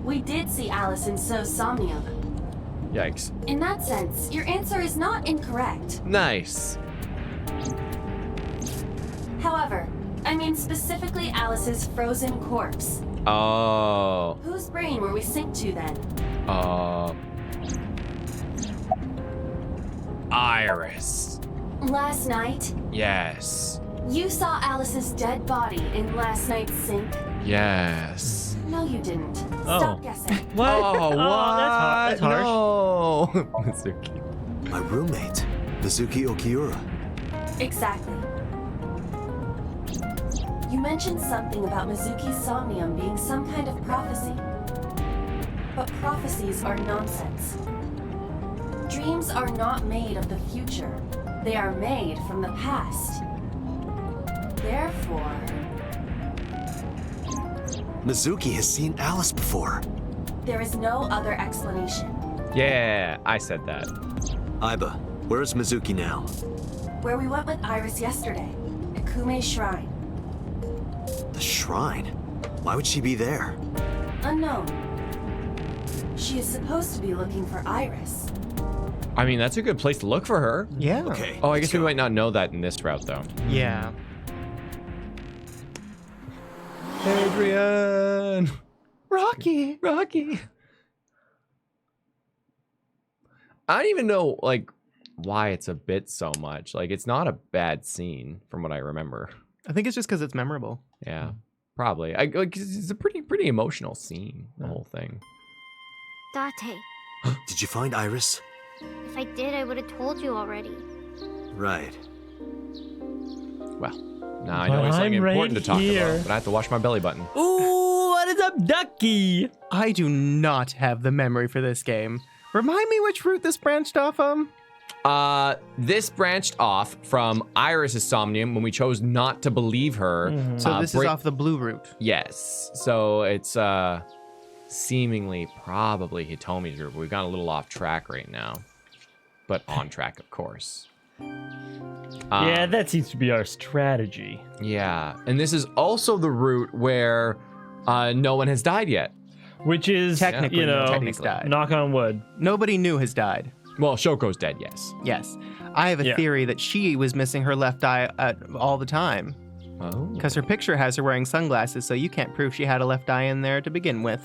We did see Alice in So Somnium. Yikes. In that sense, your answer is not incorrect. Nice. However, I mean specifically Alice's frozen corpse. Oh. Whose brain were we synced to then? Iris. Last night, Yes. you saw Alice's dead body in last night's sync. Yes. No, you didn't. Oh. Stop guessing. What? Oh, what? That's harsh. No. Mizuki. My roommate, Mizuki Okiura. Exactly. You mentioned something about Mizuki's Somnium being some kind of prophecy. But prophecies are nonsense. Dreams are not made of the future. They are made from the past. Therefore... Mizuki has seen Alice before. there is no other explanation. Yeah, I said that. Aiba, where is Mizuki now? Where we went with Iris yesterday, at Kumei's shrine. The shrine? Why would she be there? Unknown. She is supposed to be looking for Iris. I mean, that's a good place to look for her. Yeah. Okay. Oh, I let's guess we go. might not know that in this route, though. Yeah. Adrian! Rocky. Rocky! I don't even know, like, why it's a bit so much. Like, it's not a bad scene, from what I remember. I think it's just because it's memorable. Yeah, probably. Like, it's a pretty emotional scene, the whole thing. Date. Did you find Iris? If I did, I would have told you already. Right. Well, now I know But it's something I'm important right to talk here. about, but I have to wash my belly button. Ooh, what is up, Ducky? I do not have the memory for this game. Remind me which route this branched off from? This branched off from Iris' Somnium when we chose not to believe her. So this is off the blue route. Yes. So it's seemingly probably Hitomi's route. We've gone a little off track right now, but on track, of course. Yeah, that seems to be our strategy. Yeah, and this is also the route where no one has died yet. Which is, Technically, you know, nobody's died. knock on wood. Nobody new has died. Well, Shoko's dead, yes. Yes. I have a Yeah. theory that she was missing her left eye all the time. Oh. Because her picture has her wearing sunglasses, so you can't prove she had a left eye in there to begin with.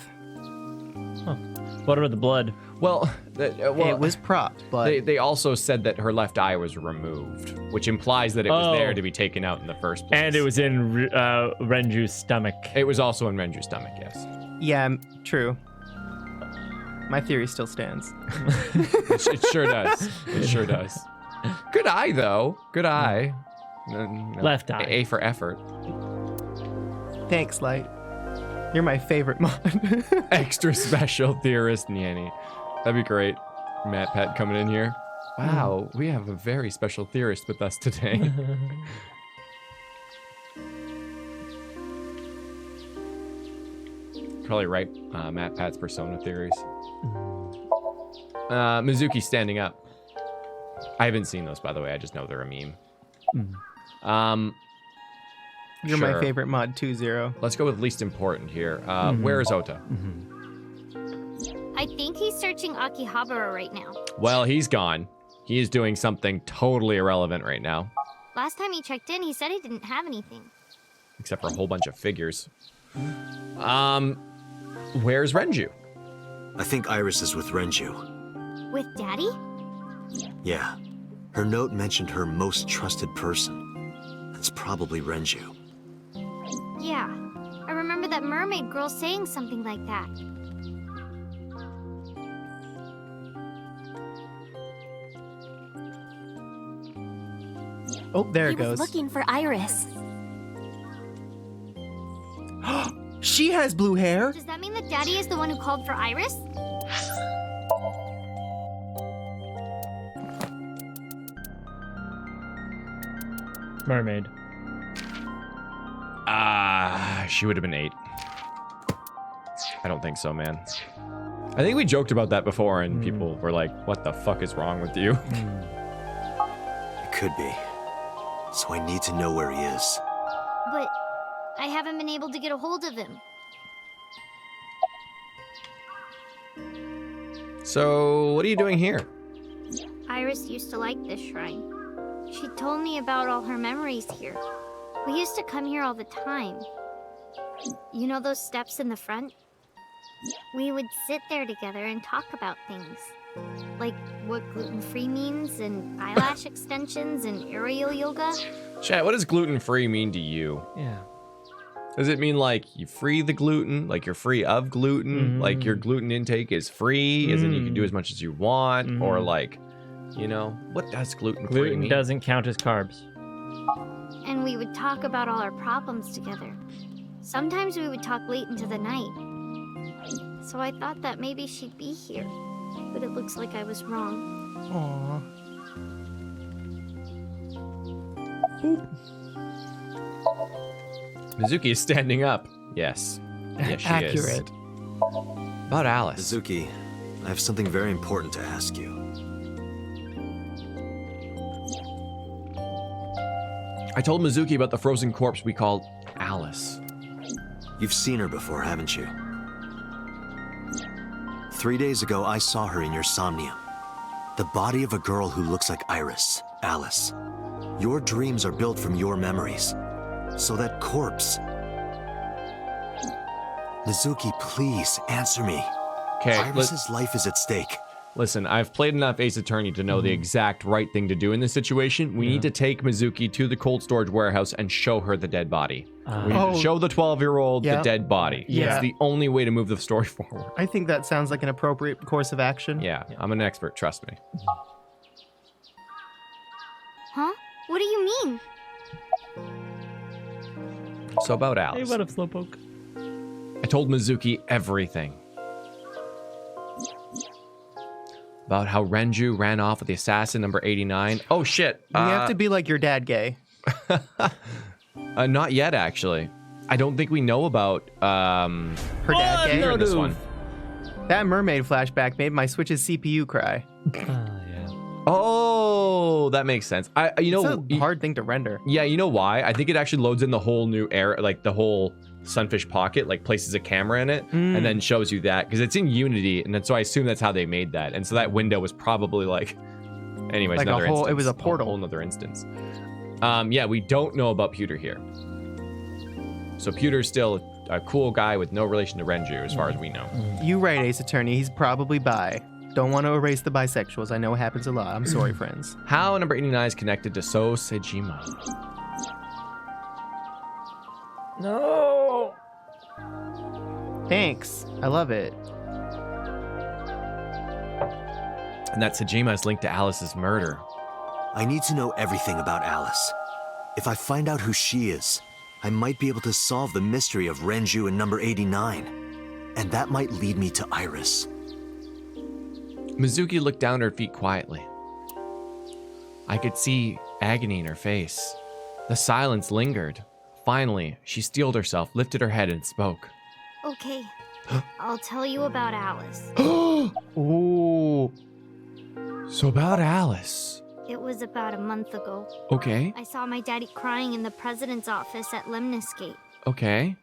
What about the blood? Well, It was propped, but they also said that her left eye was removed, which implies that it was Oh. there to be taken out in the first place. And it was in Renju's stomach. It was also in Renju's stomach, yes. yeah, true. My theory still stands. It sure does. It sure does. Good eye, though. Good eye. Left eye. A for effort. Thanks, Light. You're my favorite mod. Extra special theorist Nyanny. That'd be great. Matt Pat coming in here. Wow, we have a very special theorist with us today. Probably right. Matt Pat's persona theories. Mizuki standing up. I haven't seen those, by the way. I just know they're a meme. You're Sure. my favorite mod 2-0. Let's go with least important here. Where is Ota? I think he's searching Akihabara right now. Well, he's gone. He is doing something totally irrelevant right now, Last time he checked in, he said he didn't have anything. except for a whole bunch of figures. Where's Renju? I think Iris is with Renju. With Daddy? Yeah. Her note mentioned her most trusted person. That's probably Renju. Yeah. I remember that mermaid girl saying something like that. Oh, there He it goes. was looking for Iris. She has blue hair. Does that mean that Daddy is the one who called for Iris? Mermaid. She would have been 8. I don't think so, man. I think we joked about that before, and people were like, what the fuck is wrong with you? It could be. So I need to know where he is. But I haven't been able to get a hold of him. So, what are you doing here? Iris used to like this shrine. She told me about all her memories here. We used to come here all the time. You know those steps in the front? We would sit there together and talk about things. Like what gluten-free means, and eyelash extensions, and aerial yoga. Chat, what does gluten-free mean to you? Yeah. Does it mean like you free the gluten, like you're free of gluten, like your gluten intake is free, as in you can do as much as you want, or like, you know, what does gluten-free Gluten mean? doesn't count as carbs. And we would talk about all our problems together. Sometimes we would talk late into the night. So I thought that maybe she'd be here. But it looks like I was wrong. Aww. Mizuki is standing up. Yes. Yes, she is. Accurate. About Alice. Mizuki, I have something very important to ask you. I told Mizuki about the frozen corpse we called Alice. You've seen her before, haven't you? 3 days ago, I saw her in your Somnium. The body of a girl who looks like Iris, Alice. Your dreams are built from your memories. So that corpse... Mizuki, please, answer me. Okay, Iris's life is at stake. listen, I've played enough Ace Attorney to know the exact right thing to do in this situation. We need to take Mizuki to the cold storage warehouse and show her the dead body. We need to show the 12-year-old the dead body. Yeah. It's the only way to move the story forward. I think that sounds like an appropriate course of action. Yeah, I'm an expert, trust me. Huh? What do you mean? So about Hey, Alice. what up, Slowpoke? I told Mizuki everything. About how Renju ran off with the assassin number 89. Oh, shit. You have to be like your dad gay. Not yet, actually. I don't think we know about Her dad gay. in this one. That mermaid flashback made my Switch's CPU cry. Yeah. Oh, that makes sense. It's a hard thing to render. Yeah, you know why? I think it actually loads in the whole new era, like the whole Sunfish Pocket, like places a camera in it and then shows you that because it's in Unity, and then so I assume that's how they made that. And so that window was probably like, anyways, Like another instance. it was a portal. whole another instance. Yeah, we don't know about Pewter here. So Pewter's still a cool guy with no relation to Renju, as far as we know. You right, Ace Attorney. He's probably bi. Don't want to erase the bisexuals. I know it happens a lot. I'm sorry, friends. How number 89 is connected to So Sejima? No. Thanks. I love it. And that Sejima is linked to Alice's murder. I need to know everything about Alice. If I find out who she is, I might be able to solve the mystery of Renju and number 89. And that might lead me to Iris. Mizuki looked down at her feet quietly. I could see agony in her face. The silence lingered. Finally, she steeled herself, lifted her head, and spoke. Okay, I'll tell you about Alice. Ooh. So about Alice. It was about a month ago. Okay, I saw my daddy crying in the president's office at Lemnis Gate. okay.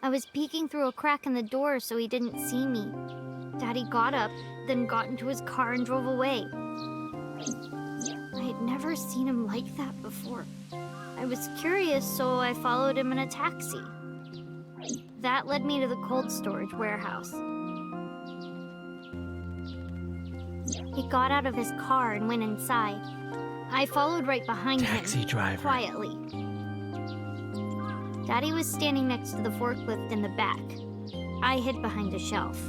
I was peeking through a crack in the door so he didn't see me. Daddy got up, then got into his car and drove away. I had never seen him like that before. I was curious, so I followed him in a taxi. That led me to the cold storage warehouse. He got out of his car and went inside. I followed right behind Taxi him, driver. quietly. Daddy was standing next to the forklift in the back. I hid behind a shelf.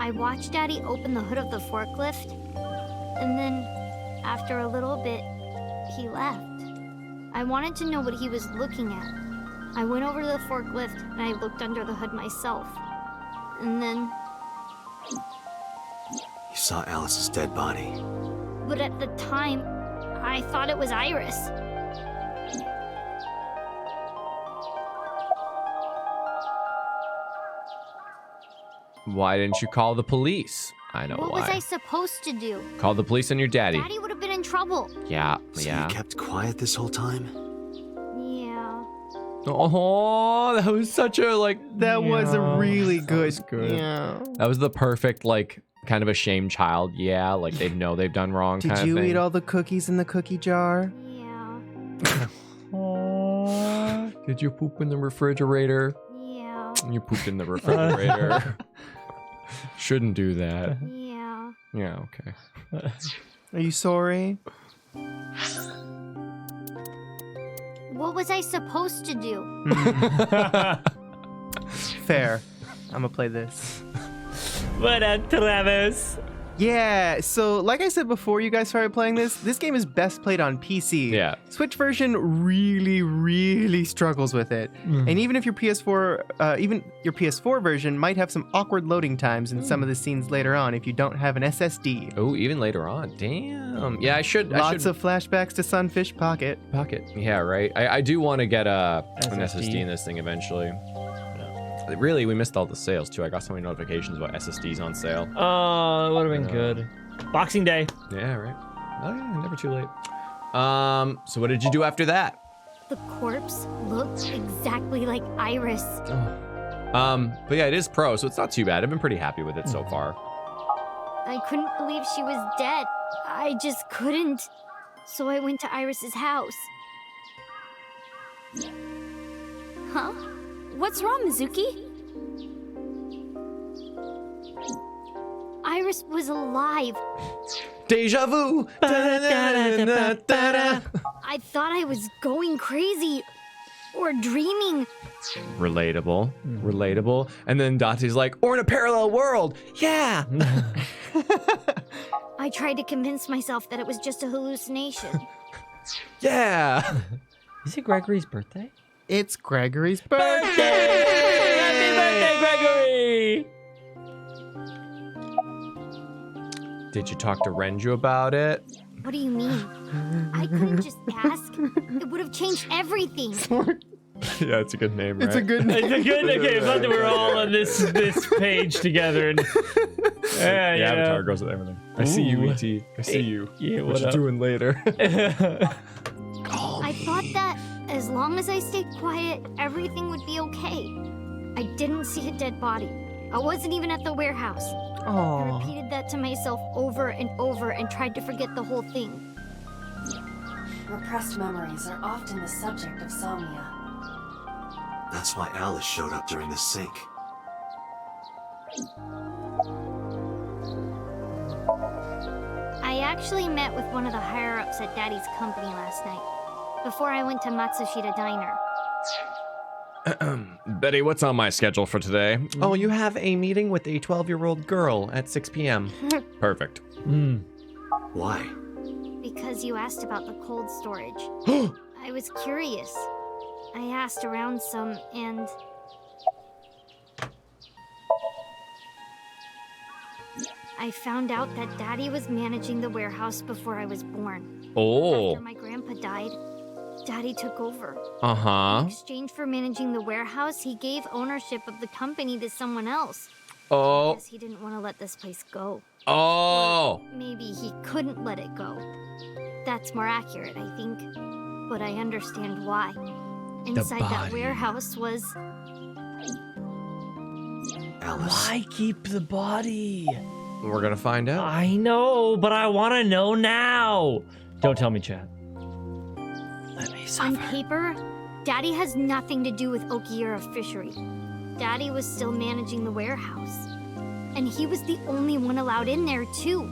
I watched Daddy open the hood of the forklift, and then, after a little bit, he left. I wanted to know what he was looking at. I went over to the forklift and I looked under the hood myself. And then, You saw Alice's dead body. but at the time, I thought it was Iris. Why didn't you call the police? I know What why. was I supposed to do? Call the police on your daddy. Daddy would have been in trouble. Yeah, So yeah. you kept quiet this whole time? Yeah. Oh, that was such a That was a really good. was good. Yeah. that was the perfect kind of ashamed child. Yeah, like they know they've done wrong. Did kind you of thing. eat all the cookies in the cookie jar? Yeah. Did you poop in the refrigerator? Yeah. You pooped in the refrigerator. Shouldn't do that. Yeah. Yeah, okay. Are you sorry? What was I supposed to do? Fair. I'm gonna play this. What up, Travis? Yeah, so like I said before you guys started playing this game is best played on PC. Yeah. Switch version really, really struggles with it. And even if your even your PS4 version might have some awkward loading times in some of the scenes later on if you don't have an SSD. Oh, even later on. Damn. Yeah, I should. Lots of flashbacks to Sunfish Pocket. Pocket. Yeah, right. I do want to get an SSD. SSD in this thing eventually. Really, we missed all the sales too. I got so many notifications about SSDs on sale. Oh, it would have been good. Boxing Day. Yeah, right. Oh yeah, never too late. So what did you do after that? The corpse looked exactly like Iris. But yeah, it is pro, so it's not too bad. I've been pretty happy with it so far. I couldn't believe she was dead. I just couldn't. So I went to Iris's house. Huh? What's wrong, Mizuki? Iris was alive. Deja vu. I thought I was going crazy or dreaming. Relatable. Relatable. And then Date's like, or in a parallel world. Yeah. I tried to convince myself that it was just a hallucination. Yeah. Is it Gregory's birthday? It's Gregory's birthday. Happy birthday, Gregory! Did you talk to Renju about it? What do you mean? I couldn't just ask. It would have changed everything. Yeah, it's a good name, right? It's a good name. It's a good. Okay, but we're all on this page together. And, The avatar goes with everything. I see you, ET. I see you. Yeah, what what you up? doing later? I thought that as long as I stayed quiet, everything would be okay. I didn't see a dead body. I wasn't even at the warehouse. I Aww. repeated that to myself over and over and tried to forget the whole thing. Repressed memories are often the subject of somnia. That's why Alice showed up during the sync. I actually met with one of the higher-ups at Daddy's company last night, before I went to Matsushita Diner. Betty, what's on my schedule for today? Oh, you have a meeting with a 12-year-old girl at 6 p.m. Perfect. Why? Because you asked about the cold storage. I was curious. I asked around some, and... I found out that Daddy was managing the warehouse before I was born. Oh. After my grandpa died, Daddy took over. Uh-huh. In exchange for managing the warehouse, he gave ownership of the company to someone else. I Oh. guess he didn't want to let this place go. Oh. Maybe he couldn't let it go. That's more accurate, I think. But I understand why. Inside that body. warehouse was... Alice. Why keep the body? We're gonna find out. I know, but I want to know now. Don't tell me, Chad. Let me On suffer. paper, Daddy has nothing to do with Okiura Fishery. Daddy was still managing the warehouse. And he was the only one allowed in there, too.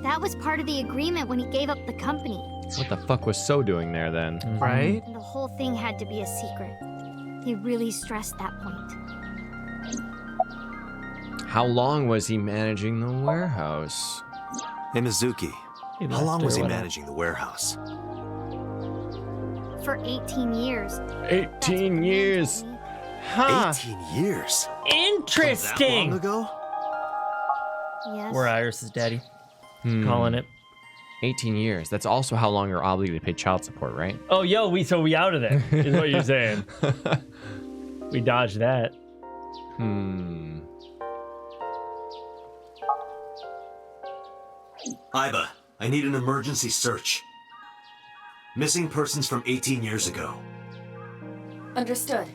That was part of the agreement when he gave up the company. What the fuck was So doing there then? Right? And the whole thing had to be a secret. He really stressed that point. How long was he managing the warehouse? Hey, Mizuki. He How left long or was he whatever. managing the warehouse? For 18 years. That's 18 what the man years. told me. Huh. 18 years. That long Interesting. ago? Yes. We're Iris's daddy. Hmm. Calling it. 18 years. That's also how long you're obligated to pay child support, right? Oh, yo, we out of there, is what you're saying. We dodged that. Iba, I need an emergency search. Missing persons from 18 years ago. Understood.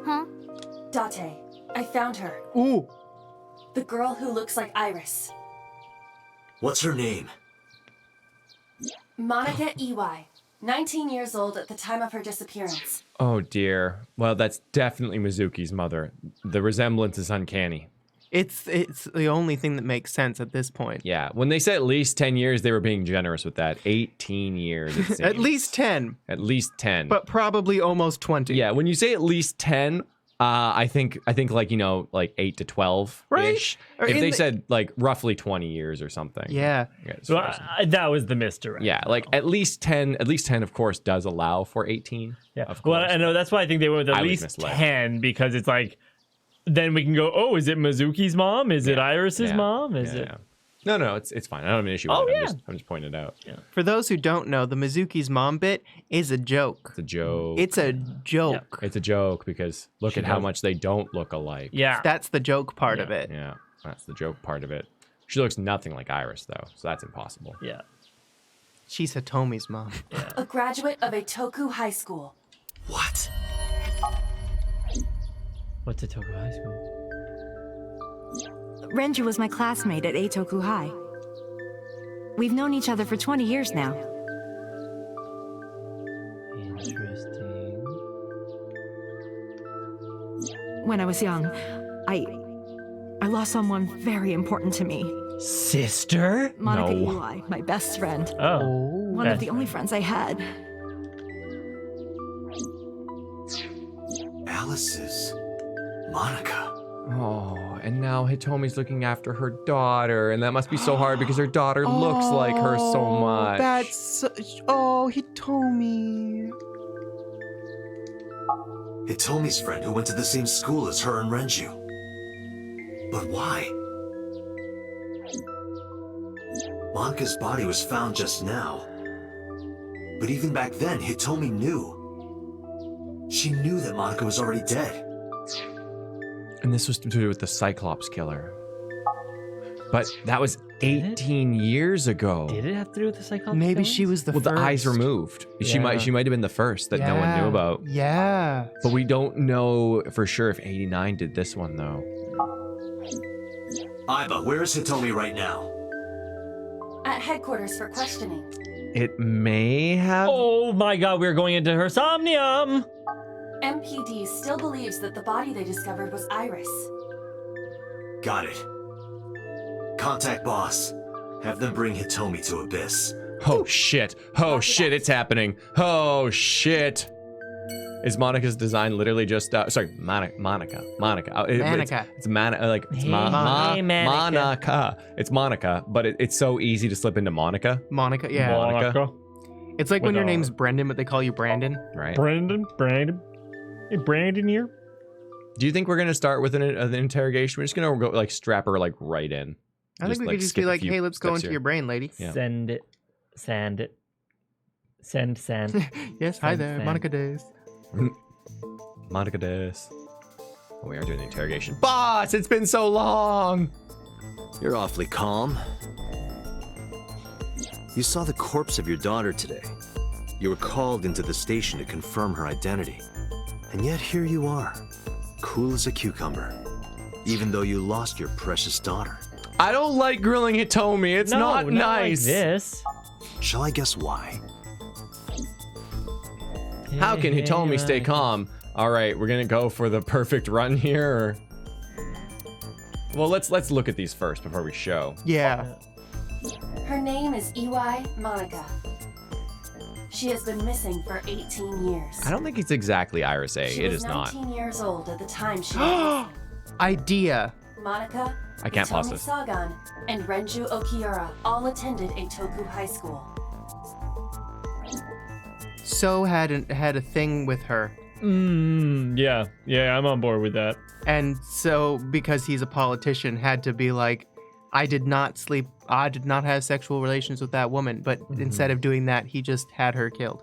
Huh? Date, I found her. Ooh. The girl who looks like Iris. What's her name? Monica Iwai. 19 years old at the time of her disappearance. Oh dear. Well, that's definitely Mizuki's mother. The resemblance is uncanny. It's the only thing that makes sense at this point. Yeah. When they said at least 10 years, they were being generous with that. 18 years, it seems. At least 10, At least 10. but probably almost 20. yeah, when you say at least 10, I think like, you know, like 8 to 12 Right? ish. Or If in they the- said like roughly 20 years or something. Yeah. Yeah, it's So frozen. that was the misdirect. Yeah, like at least 10 of course does allow for 18. Yeah. Of Well, course. I know that's why I think they went with I at was least misled. 10 because it's like, then we can go, oh, is it Mizuki's mom? Is it Iris's Yeah. mom? Is Yeah, it? yeah. No, it's fine. I don't have an issue with Oh, it. yeah. I'm just pointing it out. For those who don't know, the Mizuki's mom bit is a joke. It's a joke. It's a joke. It's a joke because look She at how does- much they don't look alike. Yeah. That's the joke part of it. Yeah, that's the joke part of it. She looks nothing like Iris though, so that's impossible. Yeah. She's Hitomi's mom. A graduate of Eitoku High School. What? What's a Toku High School? Renju was my classmate at Eitoku High. We've known each other for 20 years now. Interesting. When I was young, I lost someone very important to me. Sister? Monica No. Uli, my best friend. Oh. One of the only friends I had. Alice's Monica. Oh, and now Hitomi's looking after her daughter, and that must be so hard because her daughter looks like her so much. That's Hitomi. Hitomi's friend who went to the same school as her and Renju. But why? Monica's body was found just now. But even back then, Hitomi knew. She knew that Monica was already dead. And this was to do with the Cyclops killer. But that was 18 years ago. Did it have to do with the Cyclops? Maybe killings? she was the Well, first. the eyes removed. She Yeah. might have been the first that no one knew about. Yeah. But we don't know for sure if 89 did this one though. Aiba, where is Hitomi right now? At headquarters for questioning. It may have. Oh my god, we're going into her somnium! MPD still believes that the body they discovered was Iris. Got it. Contact boss. Have them bring Hitomi to Abyss. Oh shit! Oh shit! It's happening! Oh shit! Is Monica's design literally just sorry, Monica? Manica. It's Monica. It's Hey, Monica. Monica. It's Monica, but it's so easy to slip into Monica, Monica, yeah. Monica. It's like when With your a- name's Brendan, but they call you Brandon. right? Brandon. Hey, Brandon here. Do you think we're gonna start with an interrogation? We're just gonna go like strap her like right in. I think we could just skip be a like, few hey, let's go steps into here. your brain, lady. Yeah. Send it. Sand it. Send. Yes, hi there, Sand. Monica Days. Monica des. Oh, we are doing the interrogation. Boss, it's been so long. You're awfully calm. You saw the corpse of your daughter today. You were called into the station to confirm her identity. And yet here you are, cool as a cucumber, even though you lost your precious daughter. I don't like grilling Hitomi. It's not nice. Like this. Shall I guess why? How can Hitomi stay calm? All right, we're gonna go for the perfect run here. Or... Well, let's look at these first before we show. Yeah. Her name is Iwai Monica. She has been missing for 18 years. I don't think it's exactly Iris A. She It was is not. 19 years old at the time she was missing. Idea. Monica, I can't pause Hitomi this. Sagan, and Renju Okiura all attended Eitoku High School. So had a thing with her. Yeah, I'm on board with that. And so, because he's a politician, had to be like, I did not have sexual relations with that woman. But instead of doing that, he just had her killed.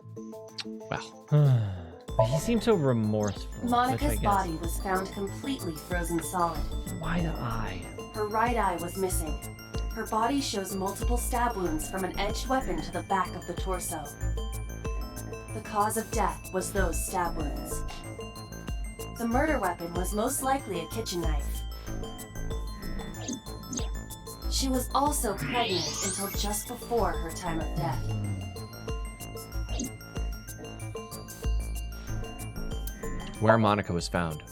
Well, He seemed so remorseful. which I Monica's guess- body was found completely frozen solid. Why the eye? Her right eye was missing. Her body shows multiple stab wounds from an edged weapon to the back of the torso. The cause of death was those stab wounds. The murder weapon was most likely a kitchen knife. She was also pregnant until just before her time of death. where Monica was found.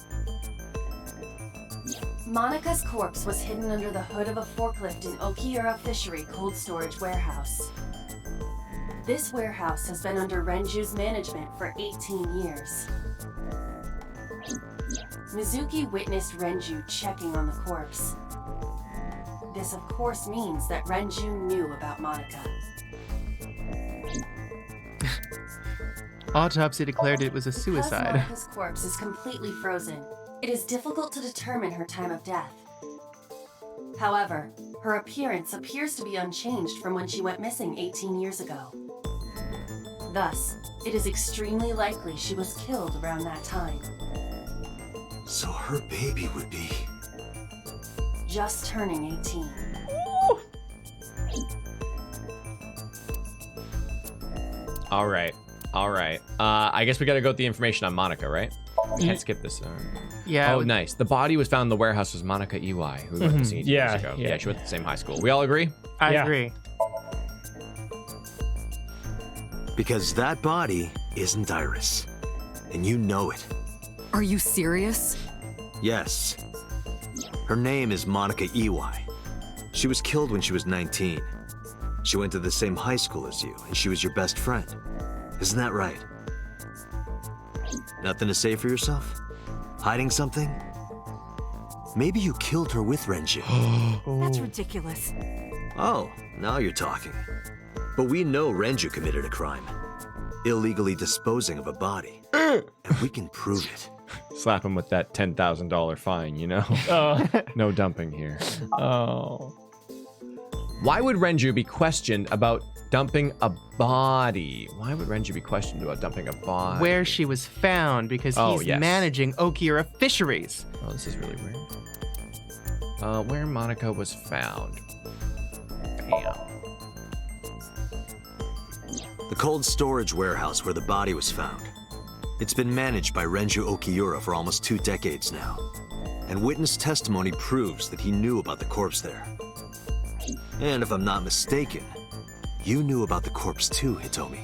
Monica's corpse was hidden under the hood of a forklift in Okiura Fishery Cold Storage Warehouse. This warehouse has been under Renju's management for 18 years. Mizuki witnessed Renju checking on the corpse. This of course means that Renju knew about Monica. Autopsy declared it was a Because suicide. Monica's corpse is completely frozen, it is difficult to determine her time of death. However, her appearance appears to be unchanged from when she went missing 18 years ago. Thus, it is extremely likely she was killed around that time. So her baby would be... Just turning 18. All right. I guess we gotta go with the information on Monica, right? We can't skip this. Yeah. Oh, nice. The body was found in the warehouse was Monica EY, who we went to see years ago. Yeah, she went to the same high school. We all agree? I agree. Because that body isn't Iris. And you know it. Are you serious? Yes. Her name is Monica EY. She was killed when she was 19. She went to the same high school as you, and she was your best friend. Isn't that right? Nothing to say for yourself? Hiding something? Maybe you killed her with Renju. That's ridiculous. Oh, now you're talking. But we know Renju committed a crime. Illegally disposing of a body. And we can prove it. Slap him with that $10,000 fine, you know? No dumping here. Oh. Why would Renju be questioned about dumping a body? Why would Renju be questioned about dumping a body? Where she was found, because he's managing Okiura Fisheries. Oh, this is really weird. Where Monica was found. Bam. The cold storage warehouse where the body was found. It's been managed by Renju Okiura for almost 2 decades now. And witness testimony proves that he knew about the corpse there. And if I'm not mistaken, you knew about the corpse too, Hitomi.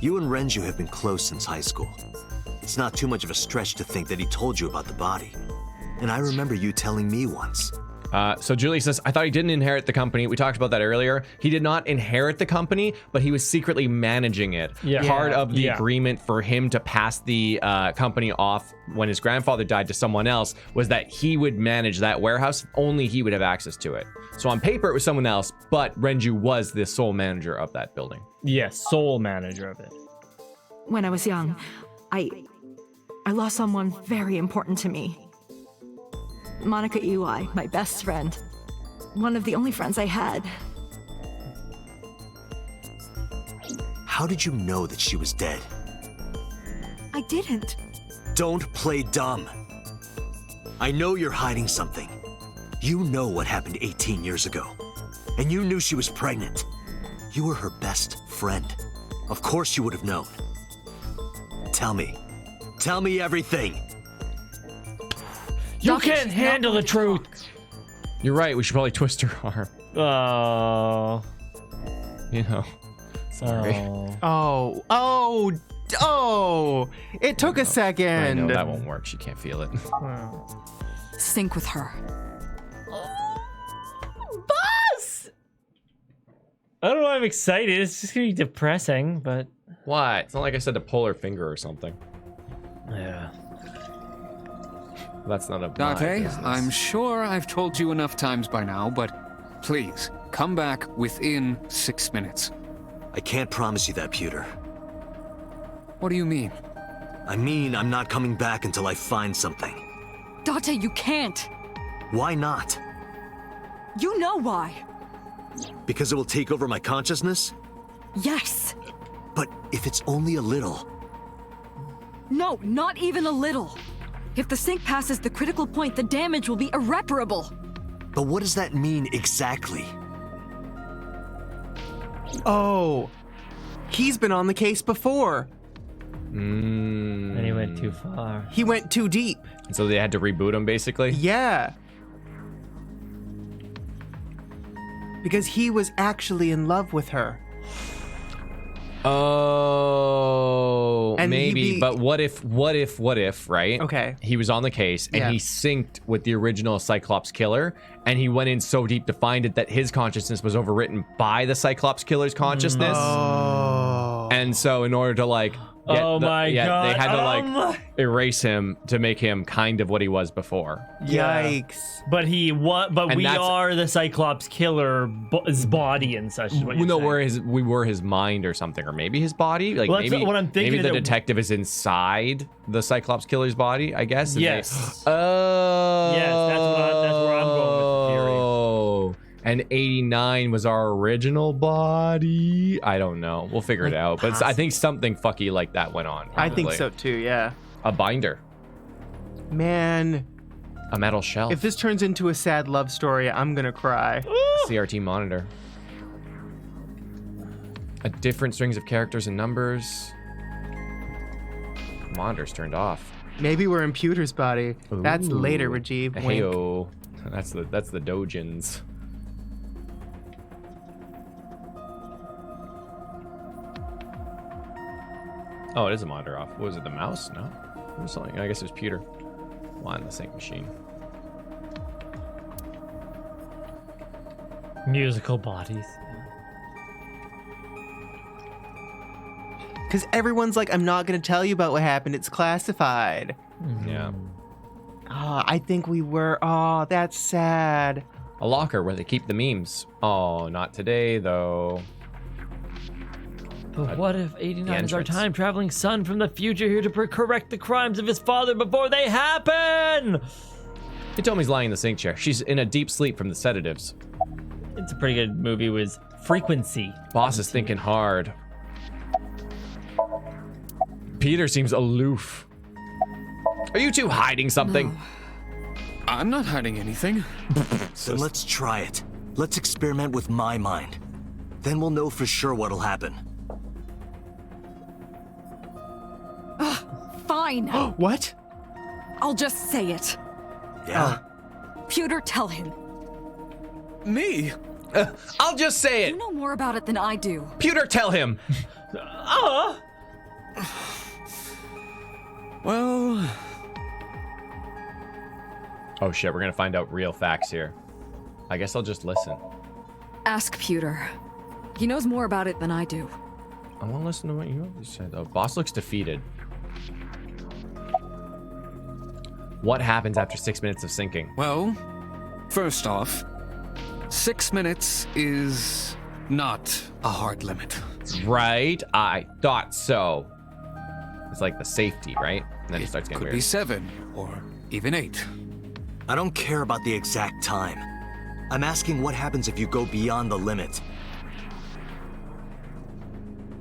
You and Renju have been close since high school. It's not too much of a stretch to think that he told you about the body. And I remember you telling me once. So Julie says, I thought he didn't inherit the company. We talked about that earlier. He did not inherit the company, but he was secretly managing it. Yeah. Part of the agreement for him to pass the company off when his grandfather died to someone else was that he would manage that warehouse. Only he would have access to it. So on paper, it was someone else, but Renju was the sole manager of that building. Yes, sole manager of it. When I was young, I lost someone very important to me. Monica EY, my best friend. One of the only friends I had. How did you know that she was dead? I didn't. Don't play dumb. I know you're hiding something. You know what happened 18 years ago. And you knew she was pregnant. You were her best friend. Of course you would have known. Tell me. Tell me everything. You can't handle the truth. You're right. We should probably twist her arm. Oh. You know. Sorry. Oh. It took a second. I know that won't work. She can't feel it. Sync with her. Boss! I don't know. I'm excited. It's just gonna be depressing, but Why? It's not like I said to pull her finger or something. yeah. That's not a Date, I'm sure I've told you enough times by now, but please, come back within 6 minutes. I can't promise you that, Pewter. What do you mean? I mean, I'm not coming back until I find something. Date, you can't. Why not? You know why. Because it will take over my consciousness? Yes. But if it's only a little... No, not even a little. If the sync passes the critical point, the damage will be irreparable. But what does that mean exactly? Oh, he's been on the case before. And he went too far. He went too deep. So they had to reboot him, basically? Yeah. Because he was actually in love with her. Oh, And maybe. But what if, right? Okay. He was on the case and he synced with the original Cyclops killer, and he went in so deep to find it that his consciousness was overwritten by the Cyclops killer's consciousness. Oh. And so in order to like Oh my God. they had to like erase him to make him kind of what he was before. Yikes. But we that's- are the Cyclops killer's body and such. Is what you're No, saying. we were his mind or something, or maybe his body. Like Well, that's maybe what I'm thinking maybe is the that- detective is inside the Cyclops killer's body, I guess. and Yes. Oh. Yes, that's where I'm going with the theory. Oh. And 89 was our original body. I don't know. We'll figure it out. But I think something fucky like that went on. I think probably. so too, yeah. A binder. Man, A metal shelf. if this turns into a sad love story, I'm gonna cry. CRT monitor. A different strings of characters and numbers. Monitor's turned off. Maybe we're in Pewter's body. That's later, Ooh. Rajiv. Wink. Heyo. That's the Dojins. Oh, it is a monitor off. What was it, the mouse? No? It was something. I guess it was Pewter. On the sync machine. Musical bodies. Because everyone's like, I'm not going to tell you about what happened. It's classified. Yeah. Oh, I think we were. Oh, that's sad. A locker where they keep the memes. Oh, not today, though. But what if 89 is our entrance. time-traveling son from the future here to correct the crimes of his father before they happen? Hitomi's lying in the sink chair. She's in a deep sleep from the sedatives. It's a pretty good movie with Frequency. Boss is thinking hard. Peter seems aloof. Are you two hiding something? No. I'm not hiding anything. Then let's try it. Let's experiment with my mind. Then we'll know for sure what'll happen. Fine. What? I'll just say it. Yeah? Pewter, tell him. Me? I'll just say it. You know more about it than I do. Pewter, tell him. Well... Oh shit, we're gonna find out real facts here. I guess I'll just listen. Ask Pewter. He knows more about it than I do. I wanna listen to what you said. Oh, boss looks defeated. What happens after 6 minutes of syncing? Well, first off, 6 minutes is not a hard limit. Right? I thought so. It's like the safety, right? And then it starts getting Could weird. be 7 or even 8. I don't care about the exact time. I'm asking what happens if you go beyond the limit.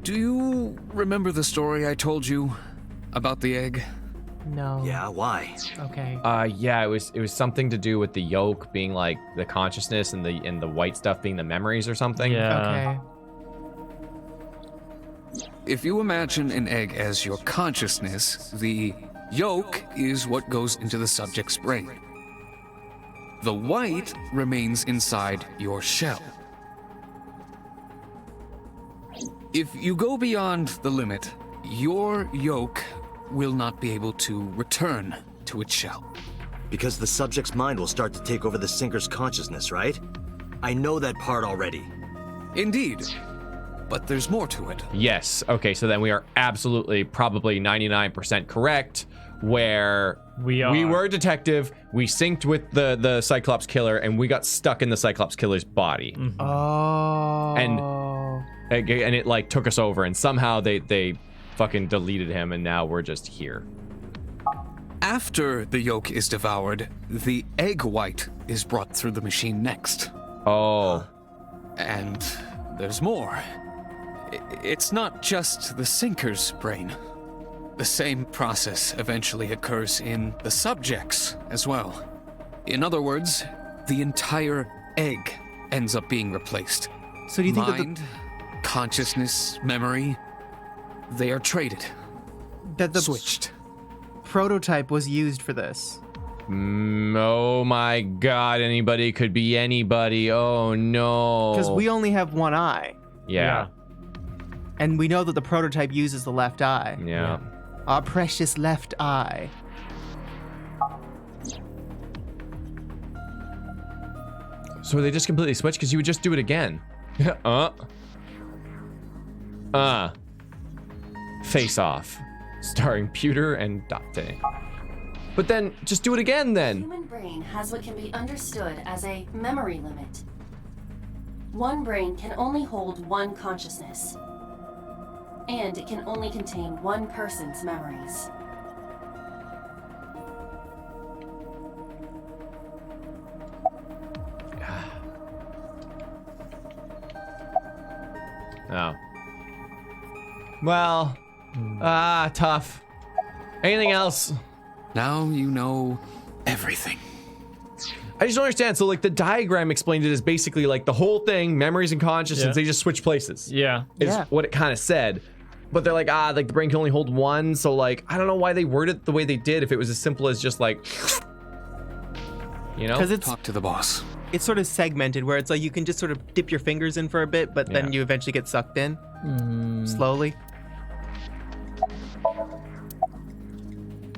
Do you remember the story I told you about the egg? No. Yeah, why? Okay. Yeah, it was something to do with the yolk being like the consciousness and the white stuff being the memories or something. Yeah. Okay. If you imagine an egg as your consciousness, the yolk is what goes into the subject's brain. The white remains inside your shell. If you go beyond the limit, your yolk will not be able to return to its shell. Because the subject's mind will start to take over the sinker's consciousness, right? I know that part already. Indeed. But there's more to it. Yes. Okay, so then we are absolutely, probably 99% correct, where we were a detective, we synced with the Cyclops killer, and we got stuck in the Cyclops killer's body. Mm-hmm. Oh. And it like took us over, and somehow they fucking deleted him, and now we're just here. After the yolk is devoured, the egg white is brought through the machine next. Oh. And there's more. It's not just the sinker's brain. The same process eventually occurs in the subject's as well. In other words, the entire egg ends up being replaced. So do you think Mind, consciousness, memory, they are traded. that the Switched. prototype was used for this? Oh my god, anybody could be anybody. Oh no. Because we only have one eye. Yeah. And we know that the prototype uses the left eye. Yeah. Our precious left eye. So they just completely switched because you would just do it again. Face Off, starring Pewter and Date. But then just do it again The then. human brain has what can be understood as a memory limit. One brain can only hold one consciousness, and it can only contain one person's memories. Oh. Well, tough. Anything else? Now you know everything. I just don't understand. So like the diagram explained it as basically like the whole thing, memories and consciousness, they just switch places. Yeah. Is what it kind of said. But they're like, like the brain can only hold one. So like, I don't know why they worded it the way they did if it was as simple as just like, you know? Because it's Talk to the boss. it's sort of segmented where it's like you can just sort of dip your fingers in for a bit, but then you eventually get sucked in slowly.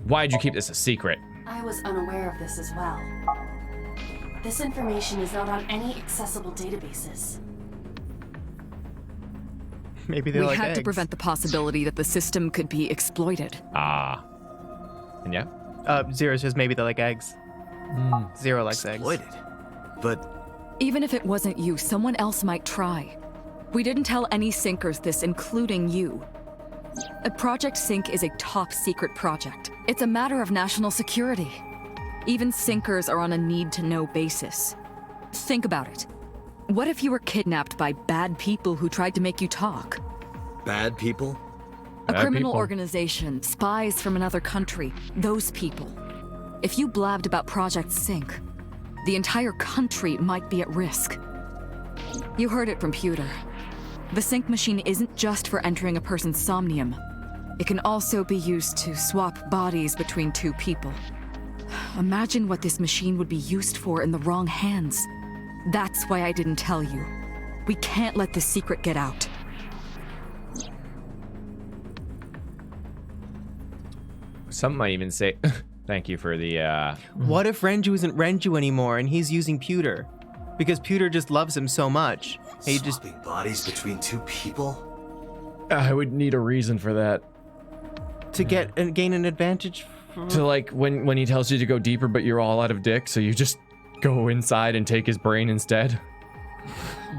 Why'd you keep this a secret? I was unaware of this as well. This information is not on any accessible databases. Maybe they're We like had to eggs. prevent the possibility that the system could be exploited. And yeah? Zero says maybe they're like eggs. Zero likes eggs. Exploited. But Even if it wasn't you, someone else might try. We didn't tell any sinkers this, including you. Project Sync is a top secret project. It's a matter of national security. Even sinkers are on a need-to-know basis. Think about it. What if you were kidnapped by bad people who tried to make you talk? bad people? A criminal people. organization, spies from another country, those people. If you blabbed about Project Sync, the entire country might be at risk. You heard it from Pewter. The sync machine isn't just for entering a person's somnium. It can also be used to swap bodies between two people. Imagine what this machine would be used for in the wrong hands. That's why I didn't tell you. We can't let the secret get out. Some might even say, thank you for the, What if Renju isn't Renju anymore and he's using Pewter? Because Pewter just loves him so much. He just Swapping bodies between two people? I would need a reason for that. to get and gain an advantage. To like, when he tells you to go deeper, but you're all out of dick, so you just go inside and take his brain instead?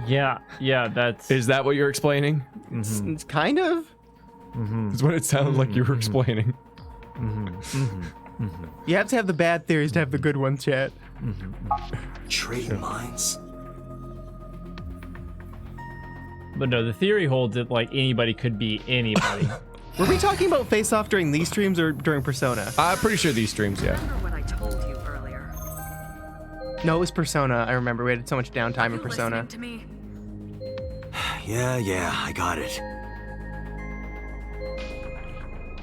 Yeah, that's... Is that what you're explaining? It's kind of. That's what it sounded like you were explaining. You have to have the bad theories to have the good ones, chat. Trading minds? But no, the theory holds that like anybody could be anybody. Were we talking about Face Off during these streams or during Persona? I'm pretty sure these streams, yeah. What I told you earlier. No, it was Persona. I remember we had so much downtime in Persona. To me. Yeah, I got it.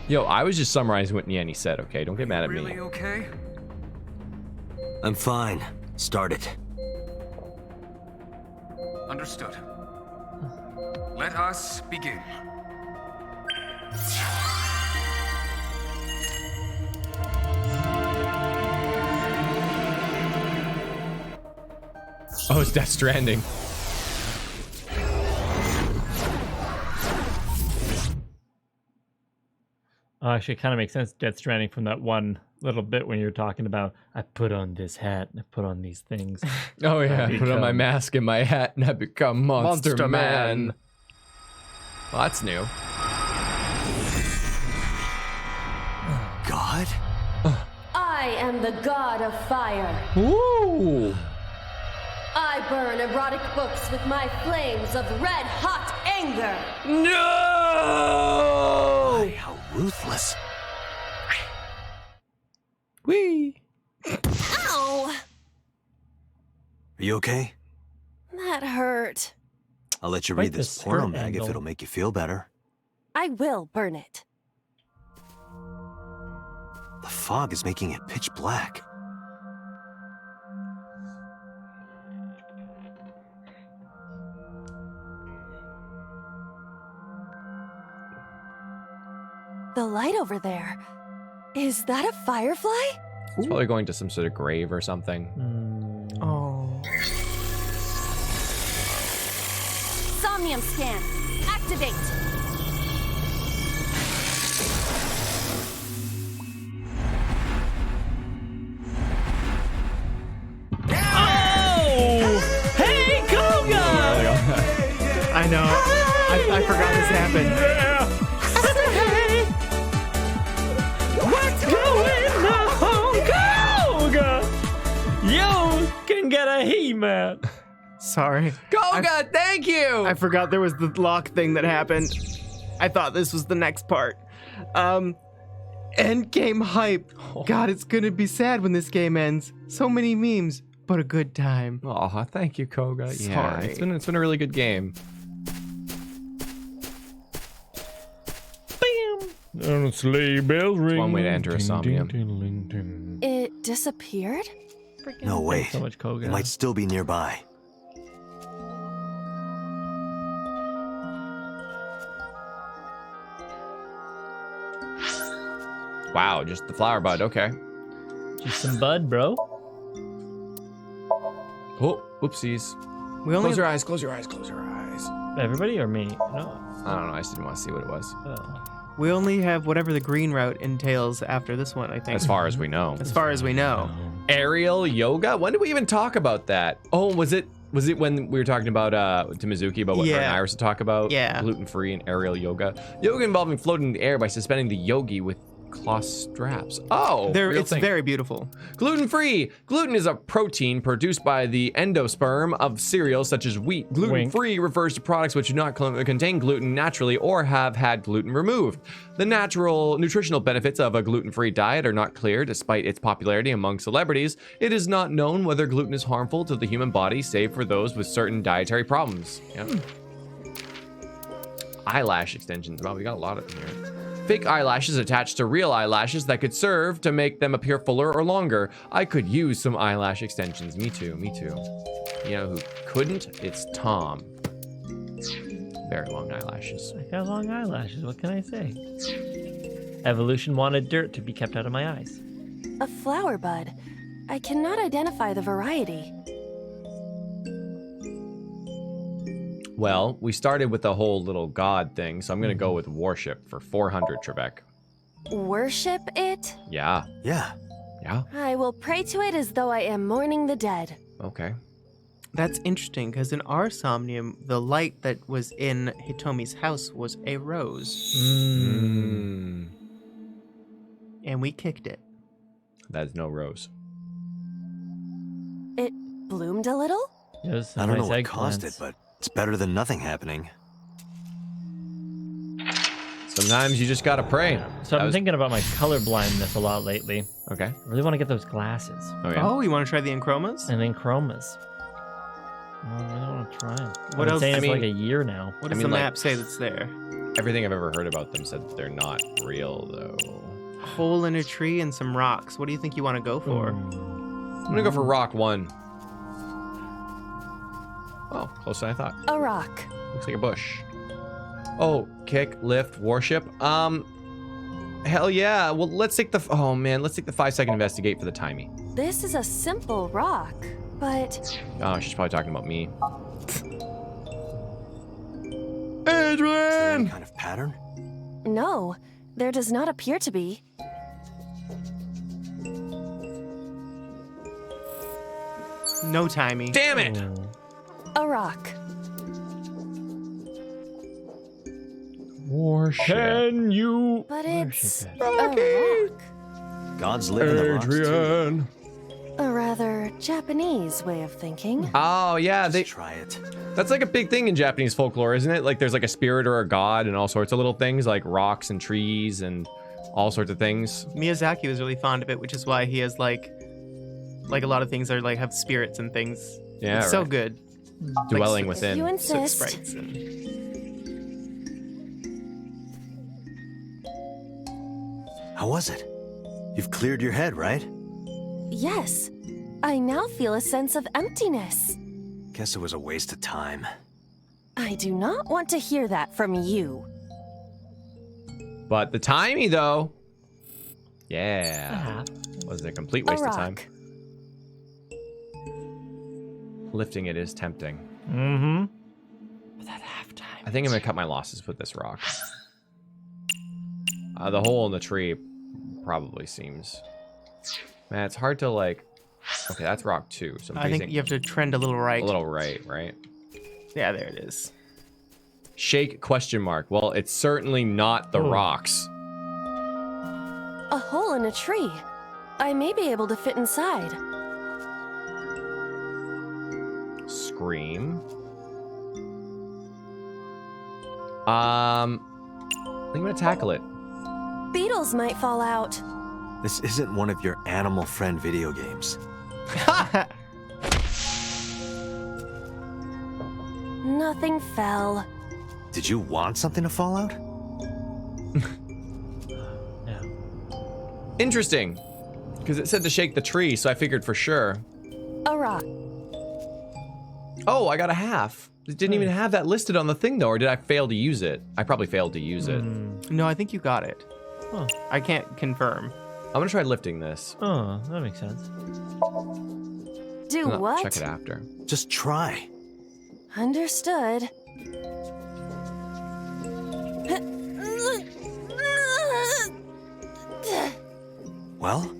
Yo, I was just summarizing what Nyan said, okay? Don't get mad at me. Okay? I'm fine. Start it. Understood. Let us begin. Oh, it's Death Stranding. Actually, it kind of makes sense, Death Stranding, from that one little bit when you're talking about, I put on this hat and I put on these things. Oh yeah, I put on my mask and my hat and I become Monster Monster Man. Man. Well, that's new. God? I am the god of fire. Ooh! I burn erotic books with my flames of red-hot anger. No! Why, how ruthless. Whee! Ow! Are you okay? That hurt. I'll let you Quite read the this porno skirt mag if angle. it'll make you feel better. I will burn it. The fog is making it pitch black. The light over there. Is that a firefly? It's probably going to some sort of grave or something. Oh. Somnium scan. Activate. Oh! Hey, Koga! I know. I forgot this happened. What's going on, Koga? You can get a He-Man. Sorry. Koga, thank you! I forgot there was the lock thing that happened. I thought this was the next part. End game hype. God, it's gonna be sad when this game ends. So many memes, but a good time. Aw, thank you, Koga. Yeah, Sorry. it's been a really good game. And sleigh bells ring. One way to enter a Somnium. It disappeared? No way. So much Koga. It might still be nearby. Wow, just the flower bud. Okay. Just some bud, bro. Oh, oopsies. We only Close your eyes. Close your eyes. Close your eyes. Everybody or me? No. I don't know. I just didn't want to see what it was. Oh. We only have whatever the green route entails after this one, I think. As far as we know. As far as we know. Aerial yoga? When did we even talk about that? Oh, was it when we were talking about to Mizuki about what her and Yeah. Iris would talk about? Yeah. Gluten-free and aerial yoga. Yoga involving floating in the air by suspending the yogi with cloth straps. Oh, real It's thing. very beautiful. Gluten-free. Gluten is a protein produced by the endosperm of cereals such as wheat. Gluten-free refers to products which do not contain gluten naturally or have had gluten removed. The natural nutritional benefits of a gluten-free diet are not clear despite its popularity among celebrities. It is not known whether gluten is harmful to the human body, save for those with certain dietary problems. Yep. Eyelash extensions. Wow, we got a lot of them here. Fake eyelashes attached to real eyelashes that could serve to make them appear fuller or longer. I could use some eyelash extensions. Me too, me too. You know who couldn't? It's Tom. Very long eyelashes. I got long eyelashes. What can I say? Evolution wanted dirt to be kept out of my eyes. A flower bud. I cannot identify the variety. Well, we started with the whole little god thing, so I'm gonna go with worship for 400, Trebek. Worship it? Yeah. Yeah. Yeah. I will pray to it as though I am mourning the dead. Okay. That's interesting, because in our Somnium, the light that was in Hitomi's house was a rose. And we kicked it. That is no rose. It bloomed a little? Yes, I don't know what caused it, but it's better than nothing happening. Sometimes you just gotta pray. So I'm thinking about my color blindness a lot lately. Okay. I really want to get those glasses. Oh, yeah? Oh, you want to try the Enchromas? And then chromas. Well, I don't want to try them. What else? Saying I it's like a mean, year now. What does I mean, the like- map say that's there? Everything I've ever heard about them said that they're not real, though. A hole in a tree and some rocks. What do you think you want to go for? I'm gonna go for rock 1. Oh, closer than I thought. A rock. Looks like a bush. Oh, kick, lift, worship. Hell yeah. Well, let's take the 5-second investigate for the timing. This is a simple rock, but Oh, she's probably talking about me. Is there any kind of pattern? no, there does not appear to be. No timing. Damn it! A rock. Worship. Can you? But it's Worship a rock. Gods live in the rocks too. Adrian. A rather Japanese way of thinking. Oh, yeah. Let's try it. That's like a big thing in Japanese folklore, isn't it? Like there's like a spirit or a god and all sorts of little things like rocks and trees and all sorts of things. Miyazaki was really fond of it, which is why he has like a lot of things are like have spirits and things. Yeah, it's so right. good. Dwelling Like, within. You Soot insist. sprites and How was it? You've cleared your head, right? Yes. I now feel a sense of emptiness. Guess it was a waste of time. I do not want to hear that from you. But the timey though. Yeah. Was a complete waste a of rock. time. Lifting it is tempting. Mm-hmm. I think I'm gonna cut my losses with this rock. The hole in the tree probably seems. Man, it's hard to like. Okay, that's rock 2. So I'm I think facing you have to trend a little right. a little right. Yeah, there it is. Shake question mark. Well, it's certainly not the rocks. A hole in a tree. I may be able to fit inside. Scream. I think I'm gonna tackle it. beetles might fall out. This isn't one of your animal friend video games. Nothing fell. Did you want something to fall out? Yeah. Interesting. Because it said to shake the tree, so I figured for sure. A rock. Oh, I got a half. It didn't even have that listed on the thing, though, or did I fail to use it? I probably failed to use it. No, I think you got it. Huh. I can't confirm. I'm gonna try lifting this. Oh, that makes sense. Do I'll what? check it after. Just try. Understood. Well,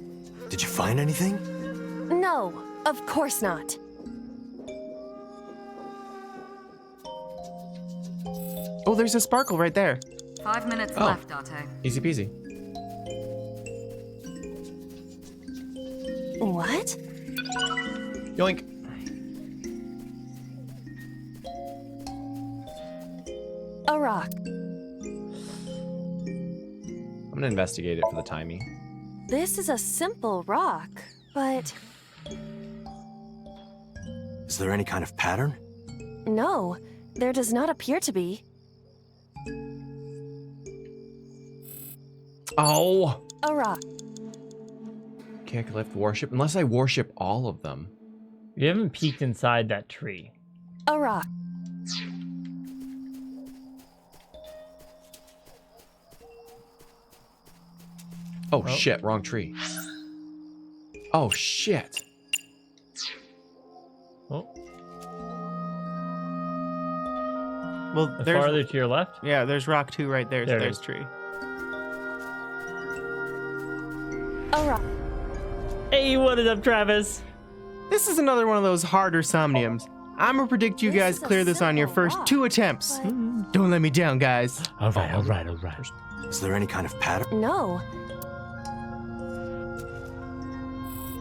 did you find anything? No, of course not. Oh, there's a sparkle right there. 5 minutes Oh. left, Date. Easy peasy. What? Yoink. A rock. I'm gonna investigate it for the timing. This is a simple rock, but Is there any kind of pattern? no, there does not appear to be. Oh! A rock. Kick, lift, worship. Unless I worship all of them. You haven't peeked inside that tree. A rock. Oh, shit, wrong tree. Oh, shit. Oh, Well, there's farther to your left. yeah, there's rock 2 right there. There So it there's is. tree. A rock. Hey, what is up, Travis? This is another one of those harder somniums. I'm gonna predict you This guys is a clear this on your simple first rock, 2 attempts. but- Don't let me down, guys. All right, all right, all right. Is there any kind of pattern? No.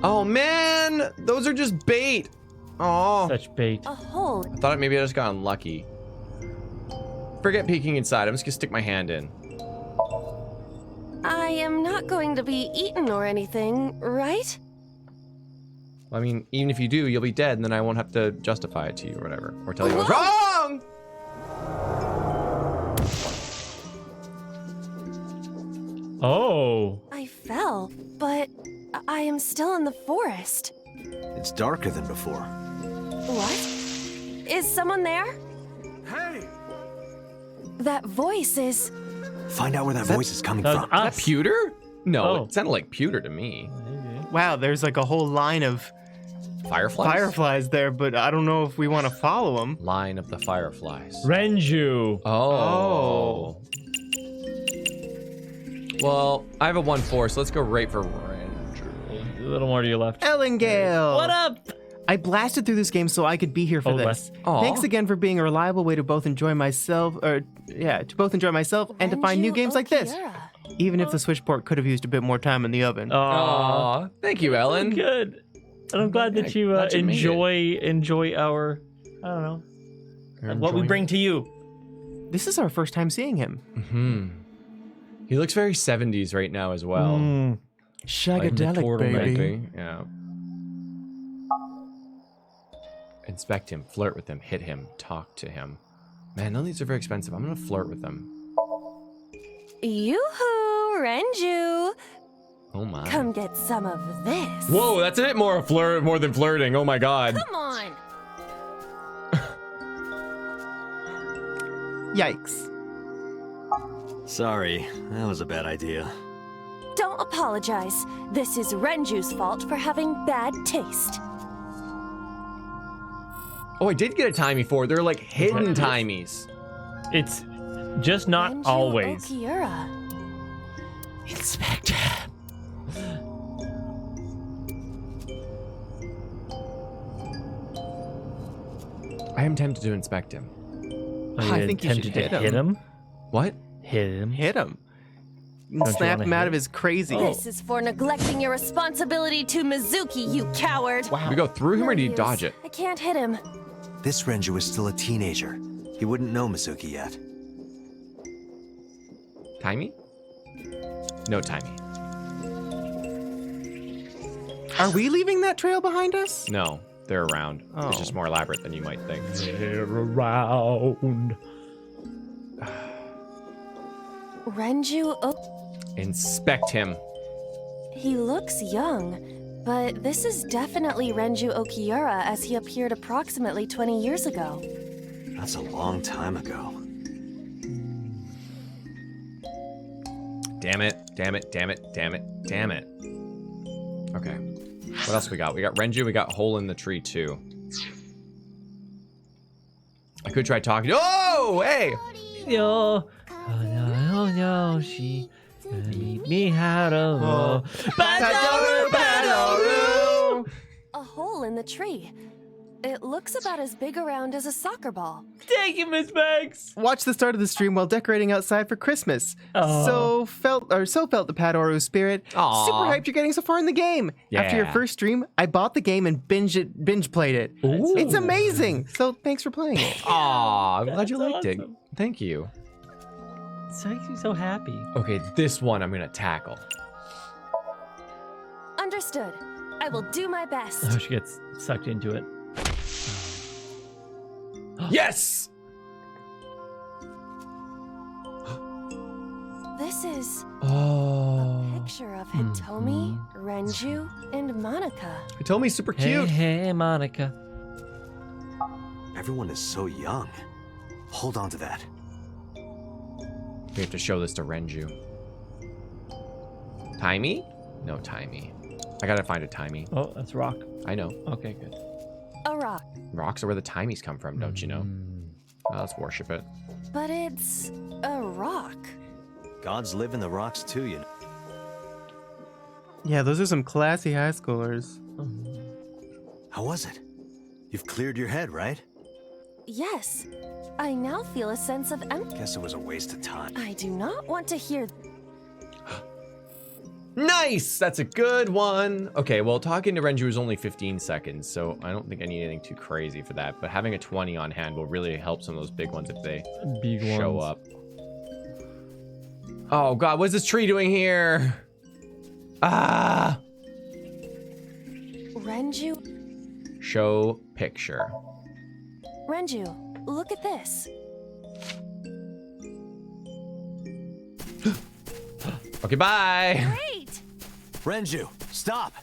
Oh, man! Those are just bait! Oh. Such bait. A hole. I thought maybe I just got unlucky. Forget peeking inside. I'm just gonna stick my hand in. I am not going to be eaten or anything, right? I mean, even if you do, you'll be dead, and then I won't have to justify it to you or whatever. Or tell you I was wrong! Oh. I fell, but I am still in the forest. It's darker than before. What? Is someone there? Hey! That voice is... Find out where that voice is coming That was from. That us. pewter? No, Oh. it sounded like pewter to me. Wow, there's like a whole line of Fireflies? fireflies there, but I don't know if we want to follow them. Line of the fireflies. Renju. Oh. Well, I have a 1-4, so let's go right for Ranger. A little more to your left. Ellengale! What up? I blasted through this game so I could be here for Oh, this. Aw. Thanks again for being a reliable way to both enjoy myself, and to find new Renju games like this. Okiura. Even if the switch port could have used a bit more time in the oven. Aw, thank you, Ellen. Good. And I'm glad that you Glad you made it. enjoy our, I don't know, You're what we enjoying bring it? to you. This is our first time seeing him. Hmm. He looks very 70s right now as well. Like the Shagadelic, turtleneck, baby. Yeah. Inspect him, flirt with him, hit him, talk to him. Man, none of these are very expensive. I'm gonna flirt with them. Yoo-hoo, Renju. Oh my. Come get some of this. Whoa, that's a bit more more than flirting. Oh my god. Come on. Yikes. Sorry, that was a bad idea. Don't apologize. This is Renju's fault for having bad taste. Oh, I did get a timey for it. They're like hidden timies. It's just not Renju always. Okiura. Inspector. I am tempted to inspect him. I think you should tempted to hit him. What? Hit him. Hit him. Don't you Snap wanna him out hit? of his crazy. This is for neglecting your responsibility to Mizuki, you coward. Do we go through him or do you No dodge use. it? I can't hit him. This Renju is still a teenager. He wouldn't know Mizuki yet. Timey? No timey. Are we leaving that trail behind us? No, they're around. Oh. It's just more elaborate than you might think. They're around. Renju Inspect him. He looks young, but this is definitely Renju Okiura as he appeared approximately 20 years ago. That's a long time ago. Damn it, damn it, damn it, damn it, damn it. Okay. What else we got? We got Renju, we got Hole in the Tree too. I could try talking. Oh, hey! Yo, oh no, she leave me out of A hole in the tree. It looks about as big around as a soccer ball. Thank you, Miss Banks. Watch the start of the stream while decorating outside for Christmas. Aw. So felt the Padoru spirit. Aw. Super hyped you're getting so far in the game. After your Yeah. first stream, I bought the game and binge played it. Ooh. It's amazing. So thanks for playing it. Aw, I'm glad you That's liked it. awesome. Thank you. It makes me so happy. Okay, this one I'm gonna tackle. Understood. I will do my best. Oh, she gets sucked into it. Yes! This is Oh. a picture of Hitomi, Renju, and Monica. Hitomi's super Hey, cute. hey, Monica. Everyone is so young. Hold on to that. We have to show this to Renju. Timey? No timey. I gotta find a timey. Oh, that's rock. I know. Okay, good. A rock. Rocks are where the timies come from, don't you know? Mm. Oh, let's worship it. But it's a rock. Gods live in the rocks too, you know. Yeah, those are some classy high schoolers. How was it? You've cleared your head, right? Yes. I now feel a sense of empty. Guess it was a waste of time. I do not want to hear. Nice! That's a good one. Okay, well, talking to Renju is only 15 seconds, so I don't think I need anything too crazy for that. But having a 20 on hand will really help some of those big ones if they Big show ones. up. Oh, God, what's this tree doing here? Ah! Renju. Show picture. Renju, look at this. Okay, bye. Great! Renju, stop!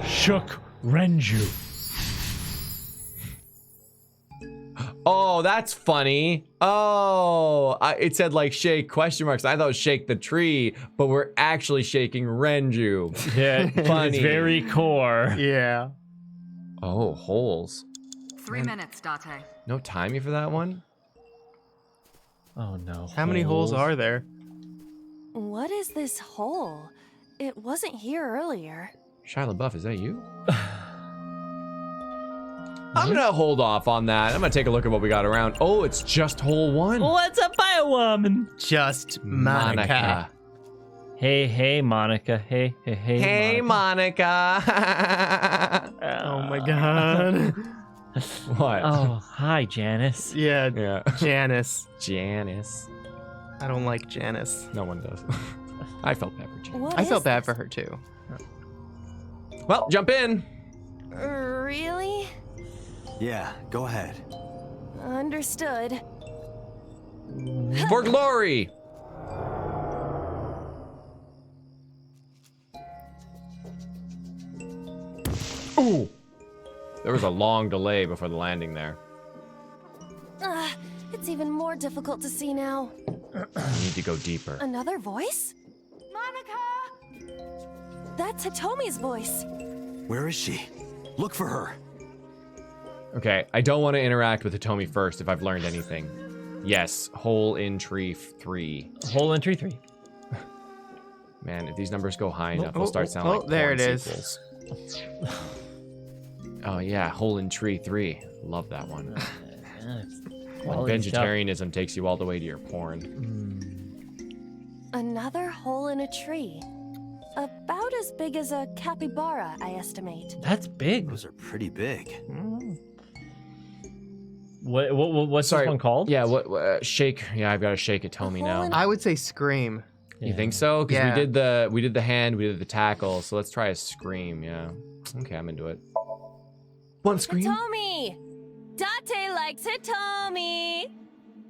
Shook Renju. Oh, that's funny. Oh, it said like shake question marks. I thought it was shake the tree, but we're actually shaking Renju. Yeah, Funny. it's very core. Yeah. Oh, holes. 3 minutes, Date. No timing for that one? Oh no. How many holes are there? What is this hole? It wasn't here earlier. Shia LaBeouf, is that you? I'm gonna hold off on that. I'm gonna take a look at what we got around. Oh, it's just hole one. What's up, Fire Woman? Just Monica. Hey, hey, Monica. Hey, hey, hey. Hey, Monica. Oh my god. What? Oh, hi, Janice. Yeah, Yeah. Janice. Janice. I don't like Janice. No one does. I felt bad for Janice. What I is felt bad this? for her too. Well, jump in. Really? Yeah, go ahead. Understood. For glory. Ooh. There was a long delay before the landing there. It's even more difficult to see now. You need to go deeper. Another voice? Monica! That's Hitomi's voice. Where is she? Look for her. Okay, I don't want to interact with Hitomi first if I've learned anything. Yes, hole in tree 3. Hole in tree 3. Man, if these numbers go high enough, they'll start sounding like there porn it is. sequels. Oh yeah, hole in tree 3. Love that one. When vegetarianism takes you all the way to your porn. Another hole in a tree. About as big as a capybara, I estimate. That's big. Those are pretty big. What's Sorry. this one called? Yeah, what shake? Yeah, I've got to shake Hitomi now. I would say scream. You think so? Because Yeah. we did the hand, we did the tackle. So let's try a scream. Yeah. Okay, I'm into it. One scream. Hitomi! Date likes Hitomi!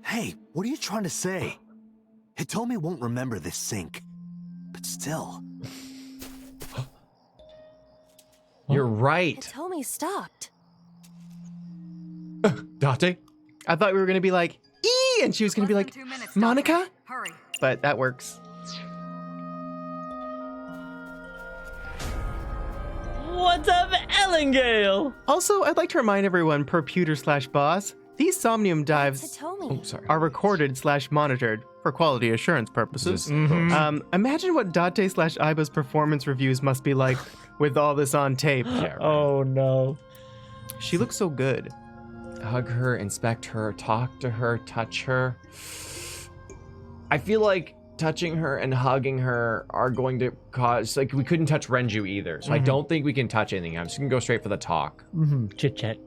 Hey, what are you trying to say? Hitomi won't remember this sink. But still. You're right. Hitomi stopped. Date. I thought we were gonna be like, "Ee!" and she was gonna be like, "Monica?" Hurry. But that works. What's up, Ellengale? Also, I'd like to remind everyone, per pewter/boss, these Somnium dives Hitomi. Oh, sorry. are recorded/monitored for quality assurance purposes. This- Imagine what Date/Iba's performance reviews must be like with all this on tape. Yeah, right. Oh no. She looks so good. Hug her, inspect her, talk to her, touch her. I feel like touching her and hugging her are going to cause, like, we couldn't touch Renju either, so I don't think we can touch anything. I'm just gonna go straight for the talk. Chit chat.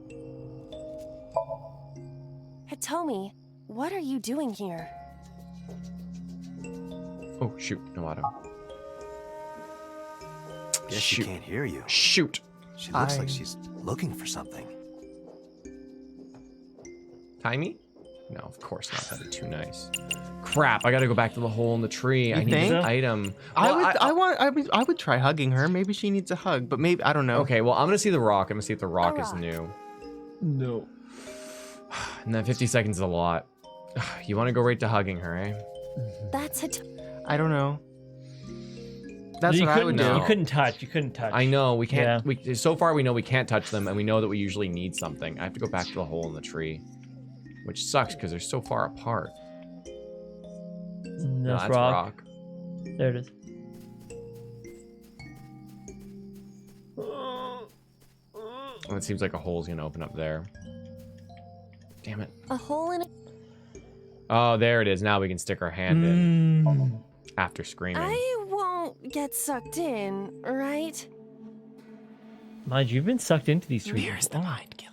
Hitomi, what are you doing here? Oh shoot, Noado. Guess she can't hear you. Shoot. She looks like she's looking for something. Timey? No, of course not. That'd be too nice. Crap! I gotta go back to the hole in the tree. I need think? an item. I would try hugging her. Maybe she needs a hug, but maybe I don't know. Okay, well I'm gonna see the rock. I'm gonna see if the rock is rock. new. No. And then 50 seconds is a lot. You want to go right to hugging her, eh? That's Hitomi. I don't know. That's You what I would couldn't- do. You couldn't touch. You couldn't touch. I know we can't. Yeah. We so far we know we can't touch them, and we know that we usually need something. I have to go back to the hole in the tree, which sucks because they're so far apart. No, That's that's rock. There it is. Oh, it seems like a hole's gonna open up there. Damn it. A hole in it. Oh, there it is. Now we can stick our hand in after screaming. I won't get sucked in, right? Mind you, you've been sucked into these trees. Here's the mind killer.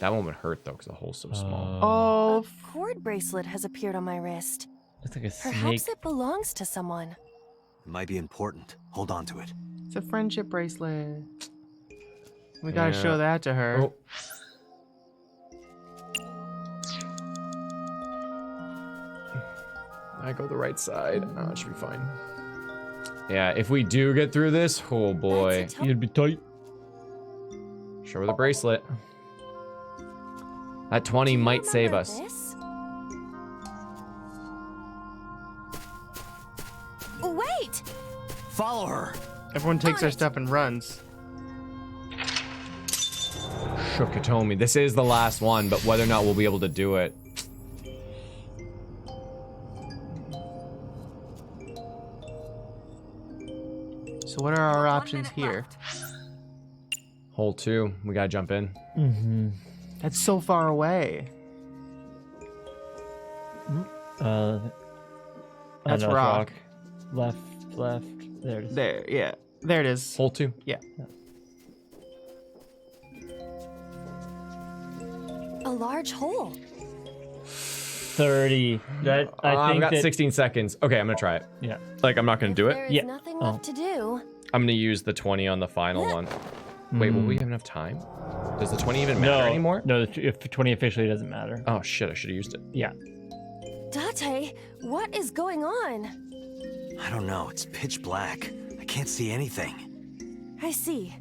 That one would hurt though, because the hole's so small. Oh, A cord bracelet has appeared on my wrist. Looks like a snake. Perhaps it belongs to someone. It might be important. Hold on to it. it's a friendship bracelet. We gotta Yeah. show that to her. Oh. I go the right side. Oh, it should be fine. Yeah, if we do get through this, oh boy. That's Hitomi. You'd be tight. Show her the bracelet. That 20 might save Remember us. this? Wait! Follow her. Everyone takes their it. stuff and runs. Hitomi. This is the last one, but whether or not we'll be able to do it. So what are our options here? Hole 2. We gotta jump in. That's so far away. Oh, That's no, it's rock. Left. There it is. There, yeah. There it is. Hole 2. Yeah. A large hole. 30. That I I've think got that, 16 seconds. Okay, I'm gonna try it. Yeah. Like, I'm not gonna do There it. is Yeah. nothing Oh. left to do. I'm gonna use the 20 on the final one. Wait, will we have enough time? Does the 20 even matter anymore? No, if 20 officially doesn't matter. Oh shit, I should have used it. Yeah. Date, what is going on? I don't know. It's pitch black. I can't see anything. I see.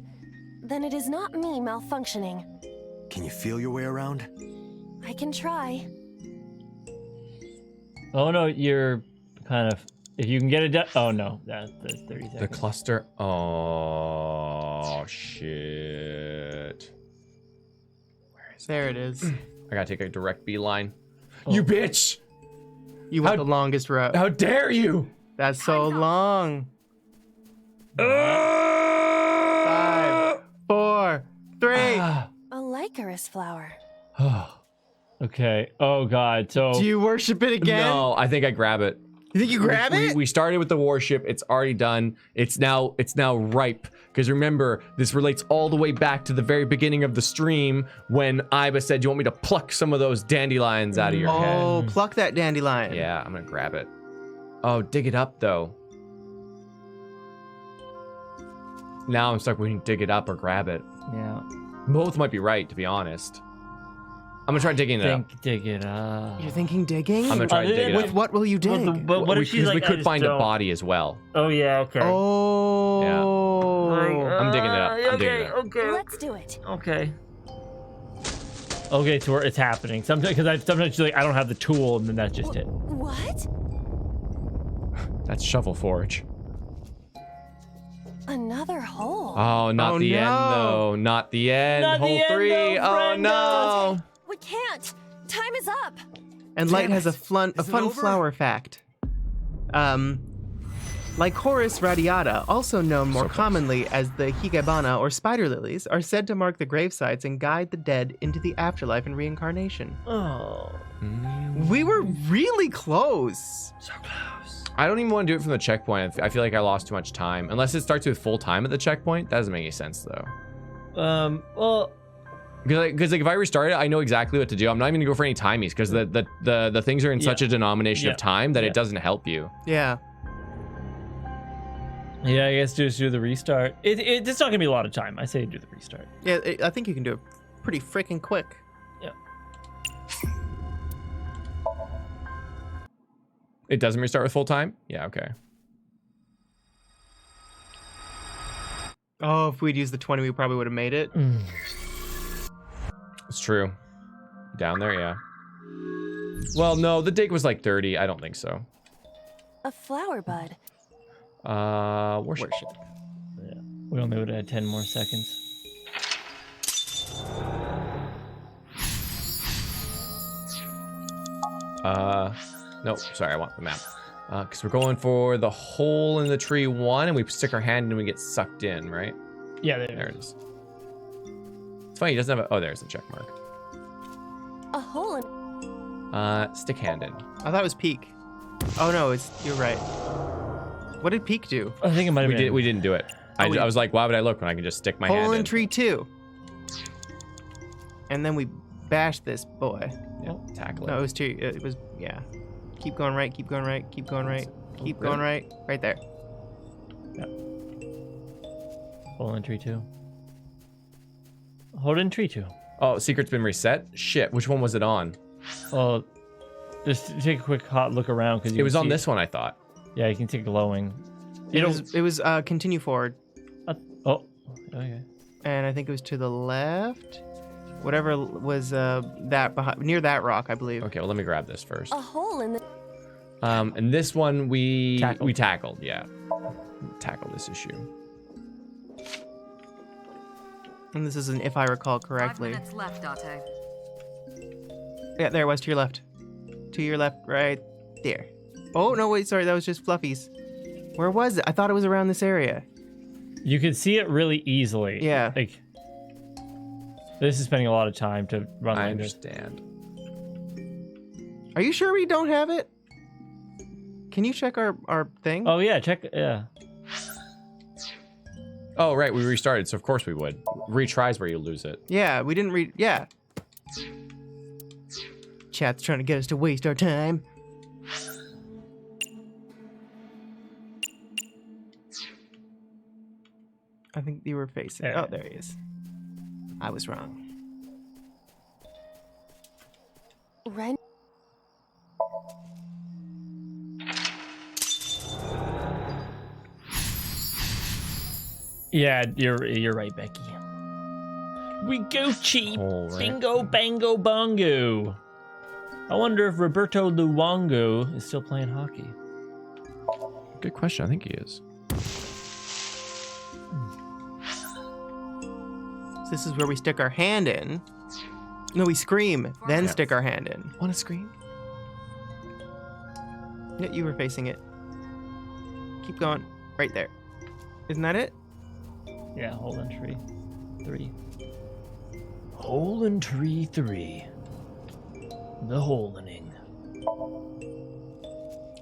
Then it is not me malfunctioning. Can you feel your way around? I can try. Oh no, you're kind of. If you can get it done. Oh no, that's 30 seconds. The cluster. Oh shit. There it is. I gotta take a direct beeline. You bitch! You went the longest route. How dare you! That's so long. 5, 4, 3. A Lycorus flower. Okay. Oh god. So. Do you worship it again? No, I think I grab it. You think you grab it? We started with the warship. It's already done. It's now ripe. Because remember, this relates all the way back to the very beginning of the stream when Iba said, "You want me to pluck some of those dandelions out of your head?" Oh, pluck that dandelion. Yeah, I'm gonna grab it. Oh, dig it up though. Now I'm stuck between dig it up or grab it. Yeah. Both might be right, to be honest. I'm gonna try digging it up. Dig it up. You're thinking digging? I'm gonna try to dig it With up. what will you dig? But what if she's Because like, we I could just find a don't- body as well. Oh yeah. Okay. Oh. I'm digging it up. I'm digging it up. Okay. Let's do it. Okay. Okay, so it's happening. Sometimes sometimes she's like, I don't have the tool, and then that's just it. What? That's shovel forge. Another hole. Oh, not the end though. Not the end. Not the Hole end, 3. though, Oh Brenda. no. We can't. Time is up. And Light has a fun flower fact. Lycoris radiata, also known more commonly as the higebana or spider lilies, are said to mark the grave sites and guide the dead into the afterlife and reincarnation. Oh. We were really close. So close. I don't even want to do it from the checkpoint. I feel like I lost too much time. Unless it starts with full time at the checkpoint. That doesn't make any sense though. Well, Because like if I restart it, I know exactly what to do. I'm not even gonna go for any timies because the things are in such a denomination of time that it doesn't help you. Yeah. Yeah, I guess just do the restart. It's not gonna be a lot of time. I say do the restart. Yeah, I think you can do it pretty freaking quick. Yeah. It doesn't restart with full time? Yeah, okay. Oh, if we'd used the 20, we probably would have made it. It's true. Down there, yeah. Well, no, the dig was like 30. I don't think so. A flower bud. Worship. Yeah. We only would have had 10 more seconds. No, sorry, I want the map. Because we're going for the hole in the tree 1, and we stick our hand in and we get sucked in, right? Yeah, there it is. It's funny, he doesn't have a... Oh, there's the check mark. A hole in... Stick hand in. Oh, that was peak. Oh, no, you're right. What did peak do? I think it might have been. We didn't do it. I was like, why would I look when I can just stick my hand in? Hole in tree 2. And then we bashed this boy. Yeah, tackle it. No, it was 2. It was, yeah. Keep going right, keep going right, keep going right, keep going right. Right there. Yeah. Hole in tree 2. Hold in tree 2. Oh, secret's been reset? Shit, which one was it on? Well, just take a quick hot look around because it was on this one, I thought. Yeah, you can see glowing. It was continue forward. Oh, okay. And I think it was to the left. Whatever was that behind, near that rock, I believe. Okay, well let me grab this first. A hole in the... And this one we tackled. Yeah. Tackled this issue. And this is an if I recall correctly. 5 minutes left, Date. Yeah, there it was to your left. To your left, right there. Oh, no, wait, sorry, that was just Fluffies. Where was it? I thought it was around this area. You could see it really easily. Yeah. Like, this is spending a lot of time to run. I like understand. Are you sure we don't have it? Can you check our thing? Oh, yeah, check. Yeah. Oh, right, we restarted, so of course we would. Retries where you lose it. Yeah, we didn't read. Yeah. Chat's trying to get us to waste our time. I think you were facing. There. Oh, there he is. I was wrong. Ren... Yeah, you're right, Becky. We go cheap. Right. Bingo, bango, bongo. I wonder if Roberto Luongo is still playing hockey. Good question, I think he is. So this is where we stick our hand in. No, we scream, then stick our hand in. Wanna scream? Yeah, you were facing it. Keep going. Right there. Isn't that it? Yeah, hole in tree 3. Hole in tree 3. The holening.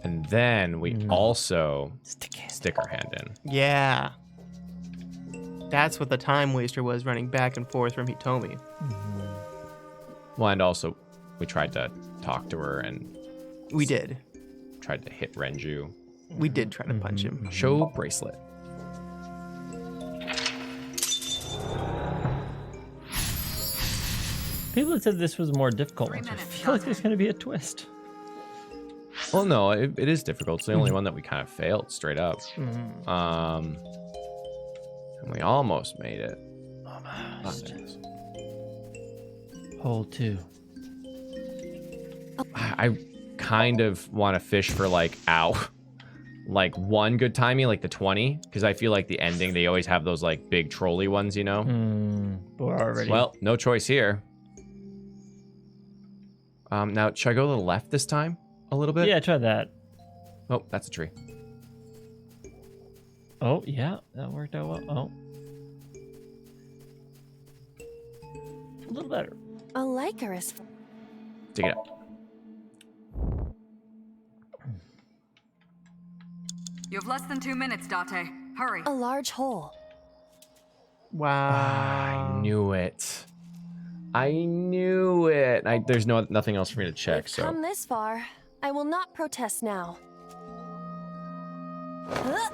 And then we also stick our hand in. Yeah. That's what the time waster was, running back and forth from Hitomi. Well, and also we tried to talk to her and We did. tried to hit Renju. We did try to punch him. Show bracelet. People had said this was a more difficult one, so I feel like there's going to be a twist. Well, no, it is difficult. It's the only one that we kind of failed straight up. And we almost made it. Hole 2. I kind of want to fish for like one good timing, like the 20, because I feel like the ending, they always have those like big trolley ones, you know? We're already... Well, no choice here. Now, should I go to the left this time a little bit? Yeah, try that. Oh, that's a tree. Oh, yeah, that worked out well. Oh. A little better. A Lycaris. Dig it up. You have less than 2 minutes, Date. Hurry. A large hole. Wow. I knew it. I knew it. There's nothing else for me to check, We've so. come this far. I will not protest now. Huh?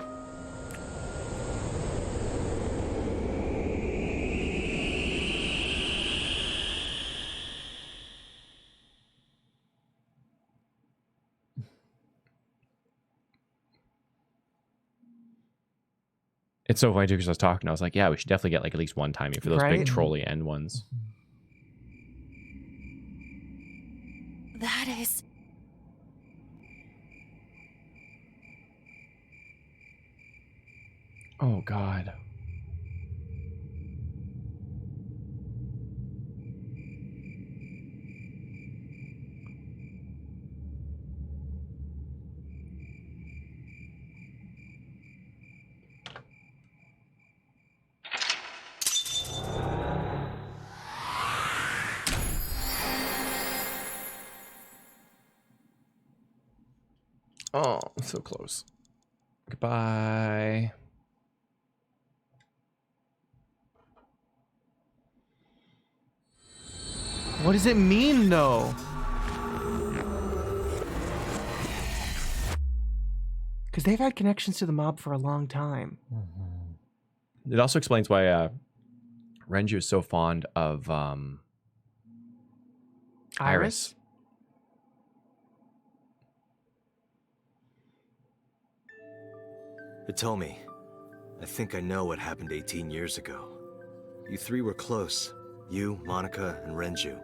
It's so funny too because I was talking. I was like, yeah, we should definitely get like at least one timing for those Right? big trolley end ones. That is... Oh, God. Oh, so close. Goodbye. What does it mean, though? Because they've had connections to the mob for a long time. It also explains why Renju is so fond of Iris. Hitomi, I think I know what happened 18 years ago. You three were close. You, Monica, and Renju.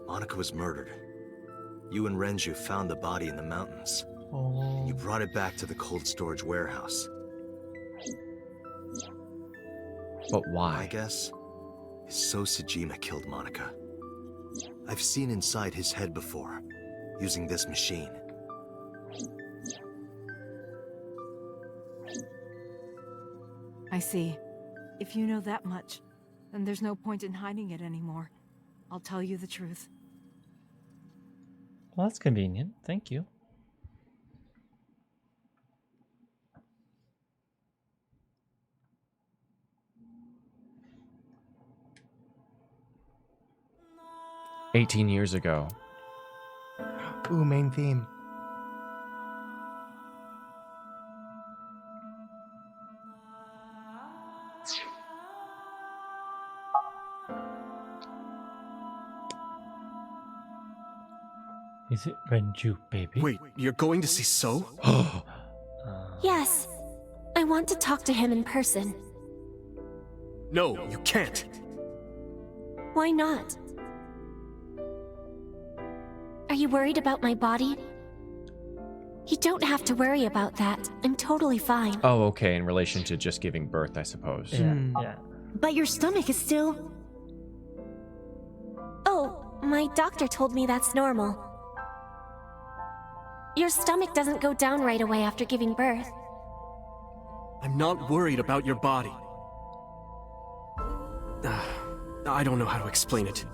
Monica was murdered. You and Renju found the body in the mountains. Oh. You brought it back to the cold storage warehouse. But why? My guess is So Sejima killed Monica. I've seen inside his head before, using this machine. I see. If you know that much, then there's no point in hiding it anymore. I'll tell you the truth. Well, that's convenient. Thank you. "18 years ago." Ooh, main theme. Is it Renju, baby? Wait, you're going to see So? Yes. I want to talk to him in person. No, you can't. Why not? Are you worried about my body? You don't have to worry about that. I'm totally fine. Oh, okay, in relation to just giving birth, I suppose. Yeah. But your stomach is still... Oh, my doctor told me that's normal. Your stomach doesn't go down right away after giving birth. I'm not worried about your body. I don't know how to explain it.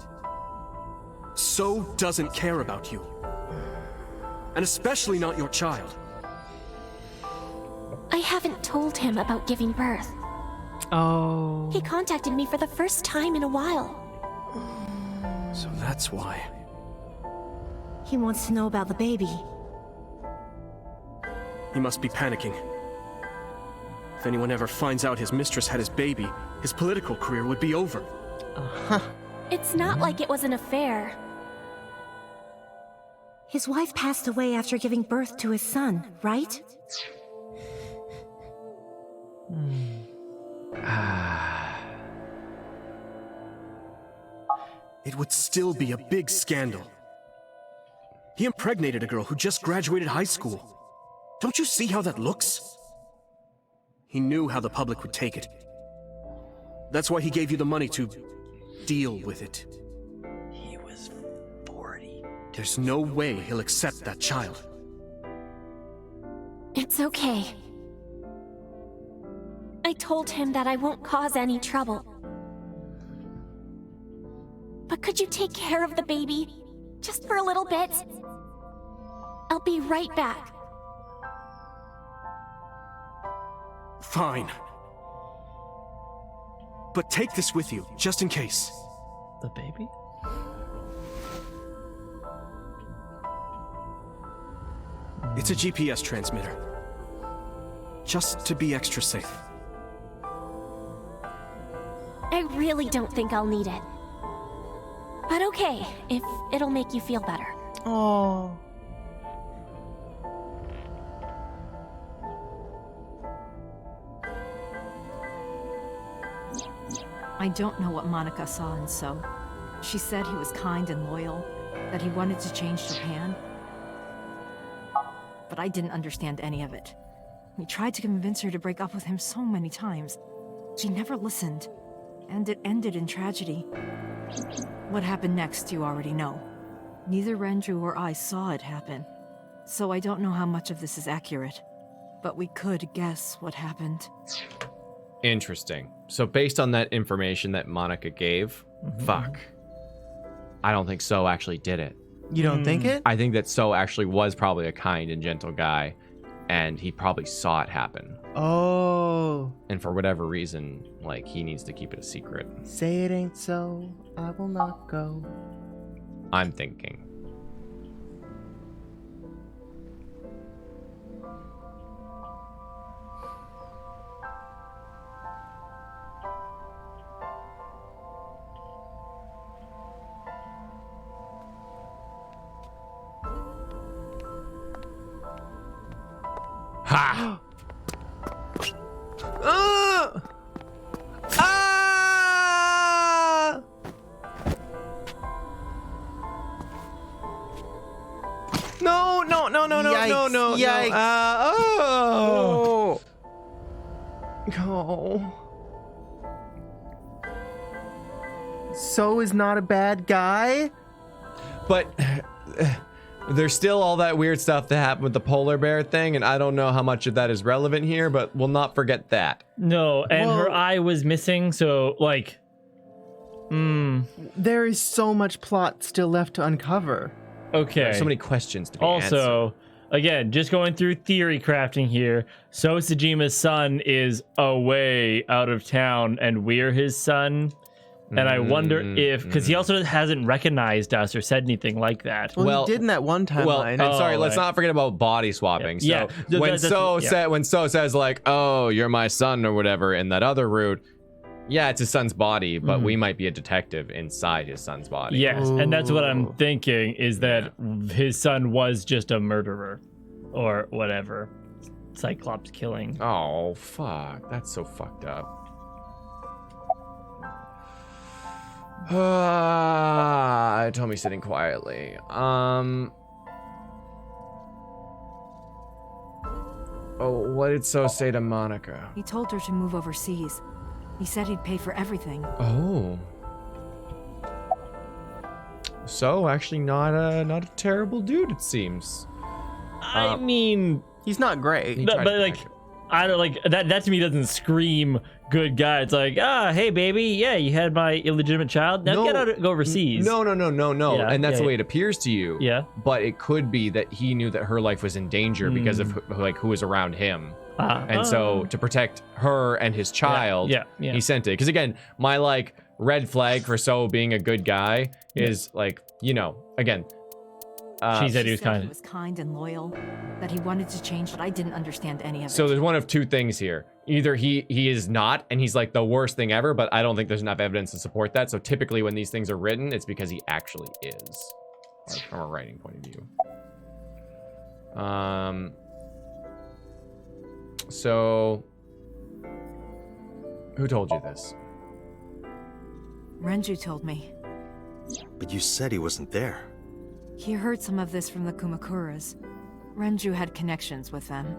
So doesn't care about you. And especially not your child. I haven't told him about giving birth. Oh. He contacted me for the first time in a while. So that's why. He wants to know about the baby. He must be panicking. If anyone ever finds out his mistress had his baby, his political career would be over. It's not like it was an affair. His wife passed away after giving birth to his son, right? It would still be a big scandal. He impregnated a girl who just graduated high school. Don't you see how that looks? He knew how the public would take it. That's why he gave you the money to deal with it. He was 40. There's no way he'll accept that child. It's okay. I told him that I won't cause any trouble. But could you take care of the baby? Just for a little bit? I'll be right back. Fine. But take this with you, just in case. The baby? It's a GPS transmitter. Just to be extra safe. I really don't think I'll need it. But okay, if it'll make you feel better. Oh. I don't know what Monica saw in So. She said he was kind and loyal, that he wanted to change Japan. But I didn't understand any of it. We tried to convince her to break up with him so many times. She never listened, and it ended in tragedy. What happened next, you already know. Neither Renju or I saw it happen, so I don't know how much of this is accurate. But we could guess what happened. Interesting. So based on that information that Monica gave, fuck. I don't think So actually did it. You don't think it? I think that So actually was probably a kind and gentle guy, and he probably saw it happen. Oh. And for whatever reason, like, he needs to keep it a secret. Say it ain't so, I will not go. I'm thinking. Ha! No, no, no, no, no, Yikes, no, no, yikes. Oh. Oh. So is not a bad guy? But there's still all that weird stuff that happened with the polar bear thing, and I don't know how much of that is relevant here, but we'll not forget that. No, and her eye was missing, so, like... There is so much plot still left to uncover. Okay. There's so many questions to be also, answered. again, just going through theory crafting here, So Tsujima's son is away out of town, and we're his son. And I wonder if, because he also hasn't recognized us or said anything like that. Well, he did in that one timeline. Well, and sorry, let's not forget about body swapping. Yeah. So when So says like, "Oh, you're my son" or whatever in that other route, yeah, it's his son's body, but we might be a detective inside his son's body. Yes, and that's what I'm thinking, is that his son was just a murderer or whatever. Cyclops killing. Oh, fuck. That's so fucked up. Tommy's sitting quietly. Oh, what did So say to Monica? He told her to move overseas. He said he'd pay for everything. Oh. So actually not a terrible dude, it seems. I mean, he's not great. but like, I don't like that. That to me doesn't scream good guy. It's like, hey baby, yeah, you had my illegitimate child. Now get out, go overseas. No. Yeah, And that's the way it appears to you. Yeah. But it could be that he knew that her life was in danger because of who was around him. And so to protect her and his child, he sent it. Because again, my like red flag for So being a good guy is like, again. She said he was kind. He was kind and loyal, that he wanted to change, but I didn't understand any of it. So there's one of two things here. Either he is not, and he's like the worst thing ever, but I don't think there's enough evidence to support that. So typically when these things are written, it's because he actually is, like from a writing point of view. So who told you this? Renju told me. But you said he wasn't there. He heard some of this from the Kumakuras. Renju had connections with them.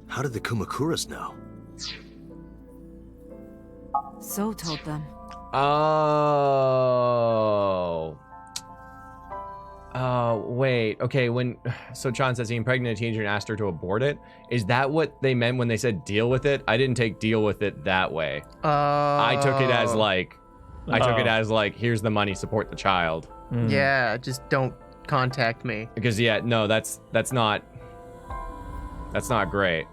How did the Kumakuras know? So told them. Oh, wait. Okay, so Chan says he impregnated a teenager and asked her to abort it. Is that what they meant when they said deal with it? I didn't take deal with it that way. I took it as like, here's the money, support the child. Yeah, just don't contact me. Because no, that's not great.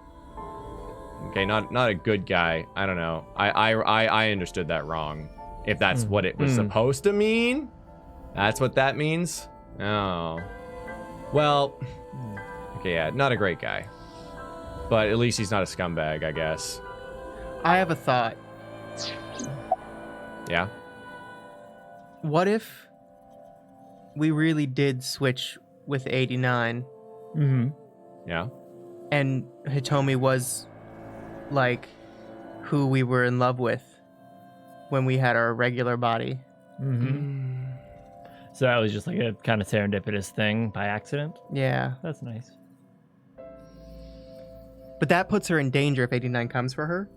Okay, not a good guy. I don't know. I understood that wrong. If that's what it was supposed to mean, that's what that means. Oh, well, okay, yeah, not a great guy, but at least he's not a scumbag, I guess. I have a thought. Yeah. What if we really did switch with 89? Yeah. And Hitomi was like who we were in love with when we had our regular body. So that was just like a kind of serendipitous thing by accident. Yeah. That's nice. But that puts her in danger if 89 comes for her.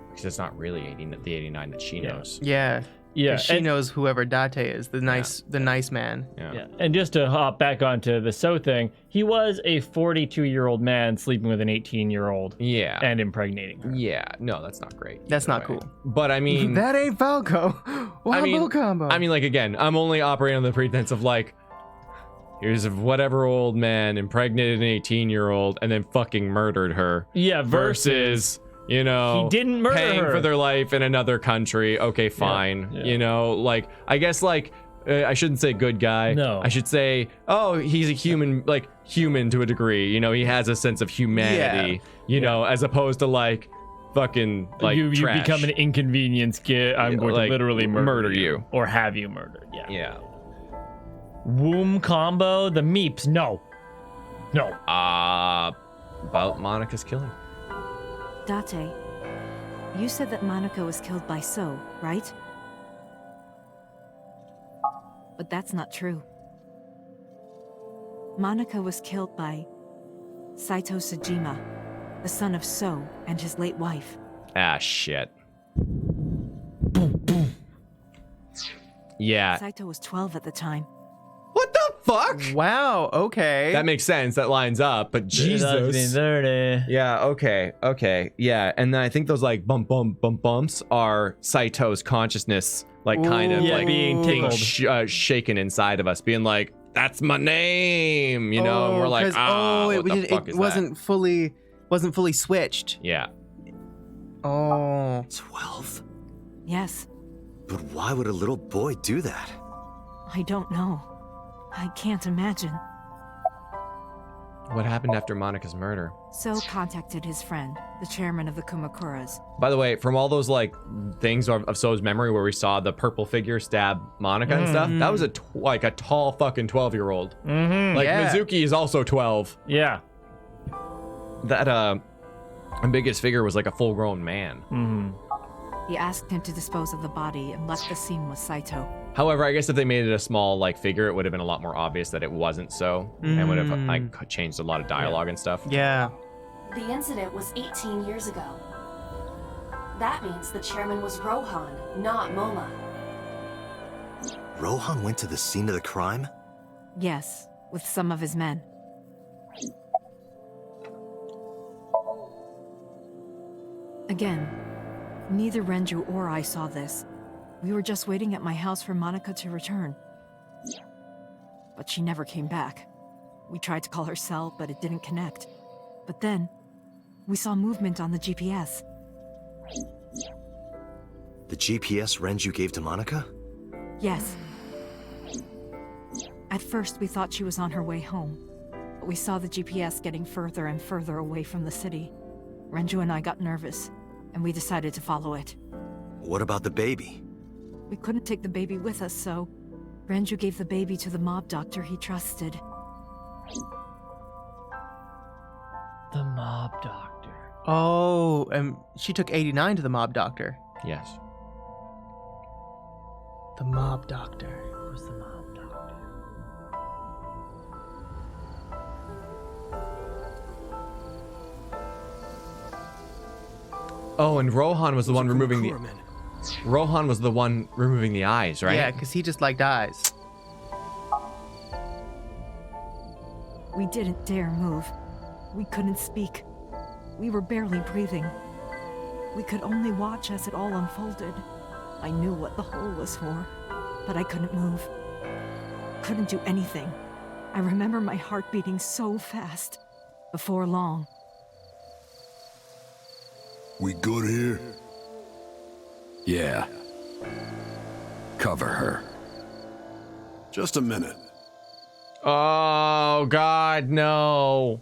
Because it's not really the 89 that she knows. Yeah. Yeah. She knows whoever Date is, the nice man. Yeah. And just to hop back onto the So thing, he was a 42-year-old man sleeping with an 18-year-old. Yeah. And impregnating her. Yeah. No, that's not great. That's not cool. But I mean, that ain't Falco. Wombo combo. I mean, like, again, I'm only operating on the pretense of like, here's whatever old man impregnated an 18-year-old and then fucking murdered her. Yeah. Versus he didn't murder paying her for their life in another country. Okay, fine. Yeah. Like, I guess, like, I shouldn't say good guy. No. I should say, he's a human, like, human to a degree. He has a sense of humanity, as opposed to, like, fucking, like, you trash. become an inconvenience kid. I'm going to literally murder you. Or have you murdered. Yeah. Yeah. Womb combo, the meeps. No. About Monica's killing. Date, you said that Monica was killed by So, right? But that's not true. Monica was killed by Saito Sejima, the son of So and his late wife. Ah, shit. Yeah. Saito was 12 at the time. What the fuck? Wow, okay. That makes sense. That lines up, but Jesus. Yeah, okay. Yeah, and then I think those like bumps are Saito's consciousness, like kind of like being tickled. Shaken inside of us, being like, that's my name, and we're like, what the fuck is wasn't fully switched. Yeah. Oh. 12? Yes. But why would a little boy do that? I don't know. I can't imagine. What happened after Monica's murder? So contacted his friend, the chairman of the Kumakuras. By the way, from all those like things of So's memory where we saw the purple figure stab Monica and stuff, that was a tall fucking 12-year-old. Like Mizuki is also 12. Yeah. That biggest figure was like a full-grown man. He asked him to dispose of the body and left the scene with Saito. However, I guess if they made it a small like figure, it would have been a lot more obvious that it wasn't So, and would have like changed a lot of dialogue and stuff. Yeah. The incident was 18 years ago. That means the chairman was Rohan, not Mola. Rohan went to the scene of the crime? Yes, with some of his men. Again, neither Renju or I saw this. We were just waiting at my house for Monica to return. But she never came back. We tried to call her cell, but it didn't connect. But then, we saw movement on the GPS. The GPS Renju gave to Monica? Yes. At first, we thought she was on her way home. But we saw the GPS getting further and further away from the city. Renju and I got nervous, and we decided to follow it. What about the baby? We couldn't take the baby with us, so Renju gave the baby to the mob doctor he trusted. The mob doctor. Oh, and she took 89 to the mob doctor. Yes. The mob doctor. Who's the mob doctor? Oh, and Rohan was the one removing the... Rohan was the one removing the eyes, right? Yeah, because he just liked eyes. We didn't dare move. We couldn't speak. We were barely breathing. We could only watch as it all unfolded. I knew what the hole was for, but I couldn't move. Couldn't do anything. I remember my heart beating so fast. Before long. We good here? Yeah. Cover her. Just a minute. Oh, God, no.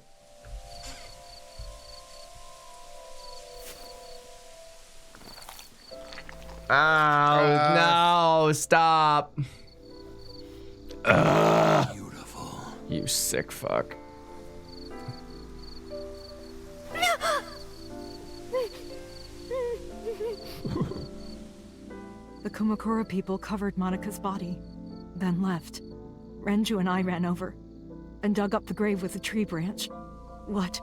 Oh, no, stop. Beautiful. You sick fuck. The Kumakura people covered Monika's body, then left. Renju and I ran over and dug up the grave with a tree branch. What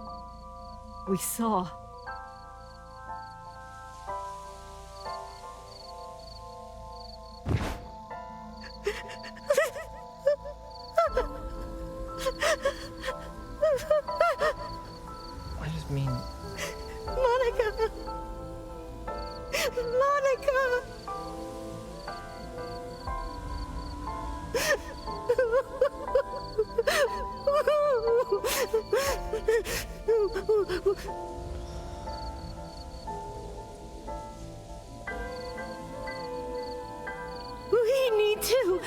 we saw. What does it mean? Monica! Monica! We need to.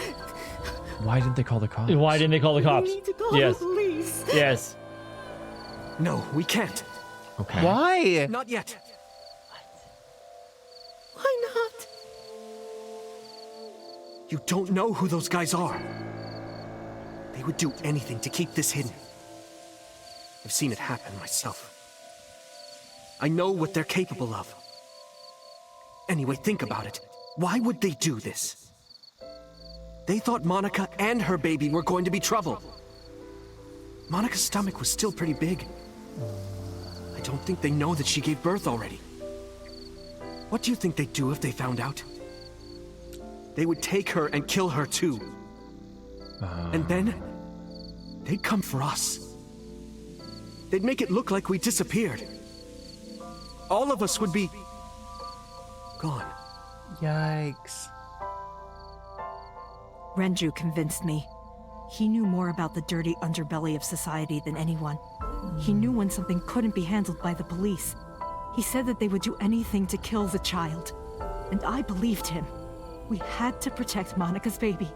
Why didn't they call the cops? Why didn't they call the cops? We need to call Yes. the police. Yes. No, we can't. Okay. Why? Not yet. Why not? You don't know who those guys are. They would do anything to keep this hidden. I've seen it happen myself. I know what they're capable of. Anyway, think about it. Why would they do this? They thought Monica and her baby were going to be trouble. Monica's stomach was still pretty big. I don't think they know that she gave birth already. What do you think they'd do if they found out? They would take her and kill her too. And then, they'd come for us. They'd make it look like we disappeared. All of us would be gone. Yikes. Renju convinced me. He knew more about the dirty underbelly of society than anyone. He knew when something couldn't be handled by the police. He said that they would do anything to kill the child. And I believed him. We had to protect Monica's baby.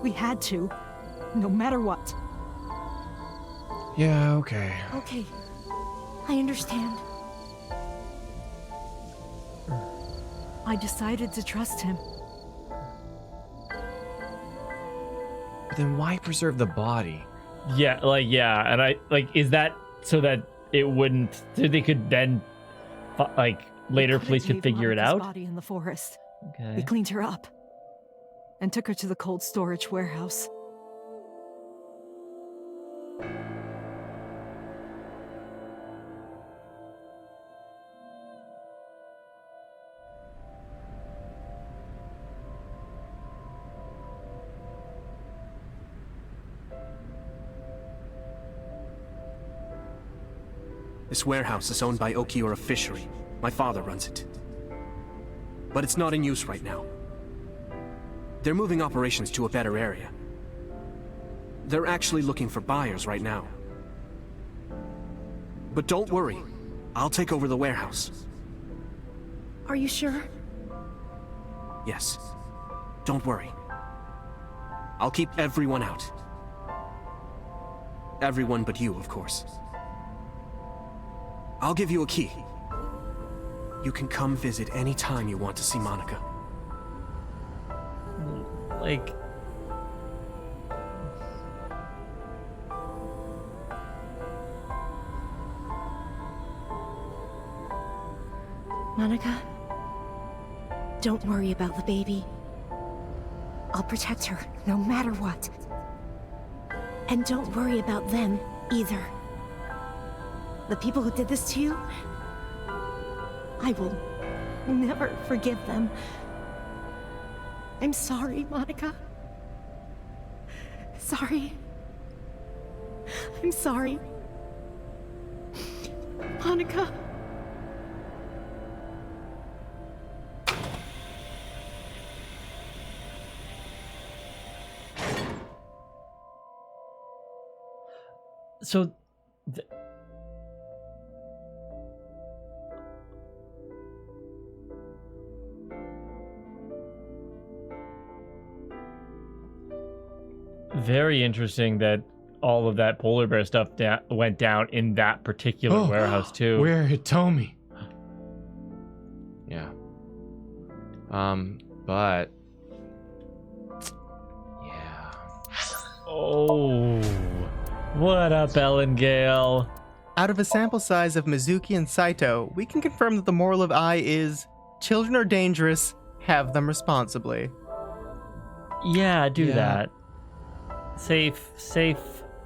We had to, no matter what. Yeah, okay. Okay. I understand. I decided to trust him. But then why preserve the body? Yeah, and I is that so that it wouldn't, so they could then, later police could figure it out? Body in the forest. Okay. We cleaned her up and took her to the cold storage warehouse. This warehouse is owned by Okiura Fishery. My father runs it. But it's not in use right now. They're moving operations to a better area. They're actually looking for buyers right now. But don't worry, I'll take over the warehouse. Are you sure? Yes. Don't worry. I'll keep everyone out. Everyone but you, of course. I'll give you a key. You can come visit any time you want to see Monica. Like... Monica, don't worry about the baby. I'll protect her, no matter what. And don't worry about them, either. The people who did this to you, I will never forgive them. I'm sorry, Monica. Sorry. I'm sorry. Monica. So... Very interesting that all of that polar bear stuff went down in that particular warehouse too. Where Hitomi? Yeah. But yeah. Oh, what up, Ellen Gale? Out of a sample size of Mizuki and Saito, we can confirm that the moral of I is children are dangerous, have them responsibly. Yeah, do that. Safe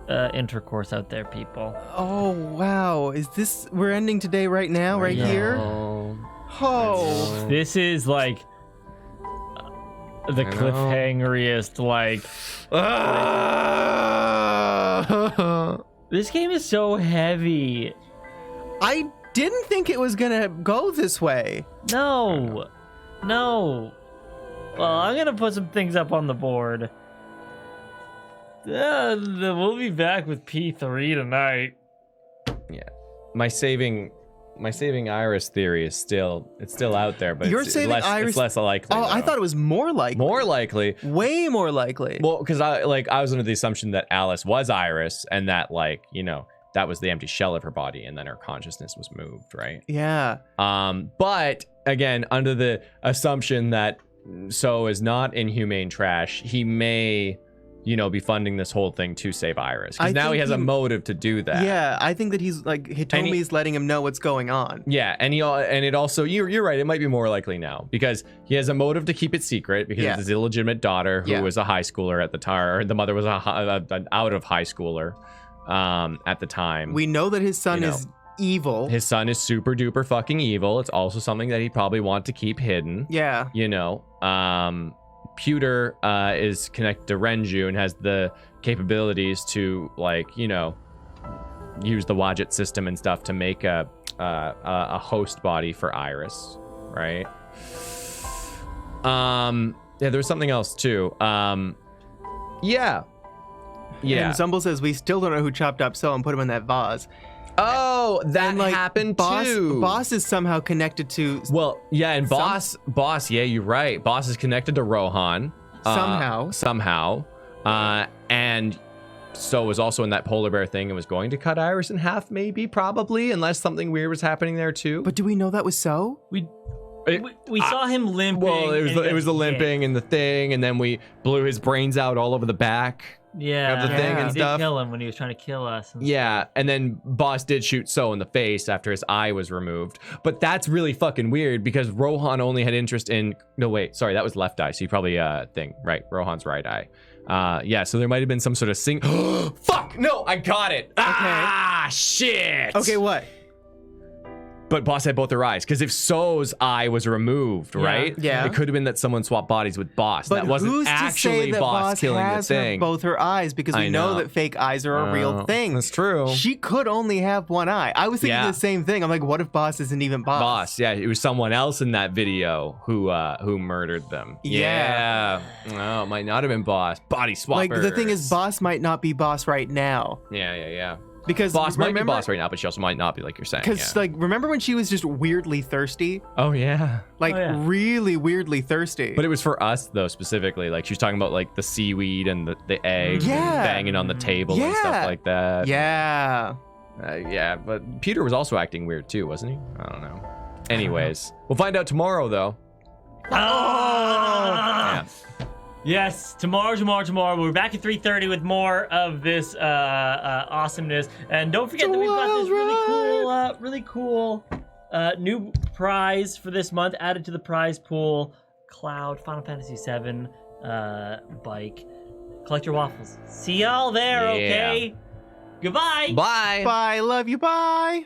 intercourse out there, people. Oh, wow. Is this... We're ending today right now, right here? Oh. This is like... the cliffhangeriest, like... This game is so heavy. I didn't think it was gonna go this way. No. Well, I'm gonna put some things up on the board. We'll be back with P3 tonight. Yeah, my saving Iris theory is still out there, but You're saving Iris? It's less likely. Oh, I thought it was more likely. More likely. Way more likely. Well, because I was under the assumption that Alice was Iris, and that that was the empty shell of her body, and then her consciousness was moved, right? Yeah. But again, under the assumption that So is not inhumane trash, he may, be funding this whole thing to save Iris. Because now he has a motive to do that. Yeah, I think that he's like, Hitomi's letting him know what's going on. Yeah, and it also, you're right, it might be more likely now. Because he has a motive to keep it secret, because it's his illegitimate daughter, who was a high schooler at the time, or the mother was an out of high schooler at the time. We know that his son is evil. His son is super duper fucking evil. It's also something that he'd probably want to keep hidden. Yeah. Pewter is connected to Renju and has the capabilities to use the Wadjet system and stuff to make a host body for Iris, right? Yeah, there was something else too. Yeah. And Zumble says we still don't know who chopped up So and put him in that vase. Oh, that happened too. Boss is somehow connected to. Well, yeah, and Boss, yeah, you're right. Boss is connected to Rohan somehow, and So was also in that polar bear thing and was going to cut Iris in half, maybe, probably, unless something weird was happening there too. But do we know that was So? We saw him limping. Well, it was the limping and the thing, and then we blew his brains out all over the back. Yeah, of the thing and he stuff. did kill him when he was trying to kill us. And then Boss did shoot So in the face after his eye was removed. But that's really fucking weird because Rohan only had interest in. No, wait, sorry, that was left eye. So you probably thing, right? Rohan's right eye. So there might have been some sort of Fuck! No, I got it. Ah, shit. Okay, what? But Boss had both her eyes, because if So's eye was removed, right? Yeah. It could have been that someone swapped bodies with Boss. But that wasn't who's actually to say that Boss killing has the thing. both her eyes, because we know that fake eyes are a real thing. That's true. She could only have one eye. I was thinking the same thing. I'm like, what if Boss isn't even Boss? Boss, yeah, it was someone else in that video who murdered them. Yeah. Oh, it might not have been Boss. Body swappers. Like, the thing is, Boss might not be Boss right now. Yeah. Because Boss might be Boss right now, but she also might not be, like you're saying. Because, like, remember when she was just weirdly thirsty? Oh, yeah. Like, really weirdly thirsty. But it was for us, though, specifically. Like, she was talking about, like, the seaweed and the eggs and banging on the table and stuff like that. Yeah. Yeah, but Peter was also acting weird, too, wasn't he? I don't know. Anyways, we'll find out tomorrow, though. Yeah. Yes, tomorrow. We're back at 3:30 with more of this awesomeness. And don't forget that we've got this really cool new prize for this month added to the prize pool. Cloud Final Fantasy VII bike. Collect your waffles. See y'all there, okay? Goodbye. Bye. Bye. Love you. Bye.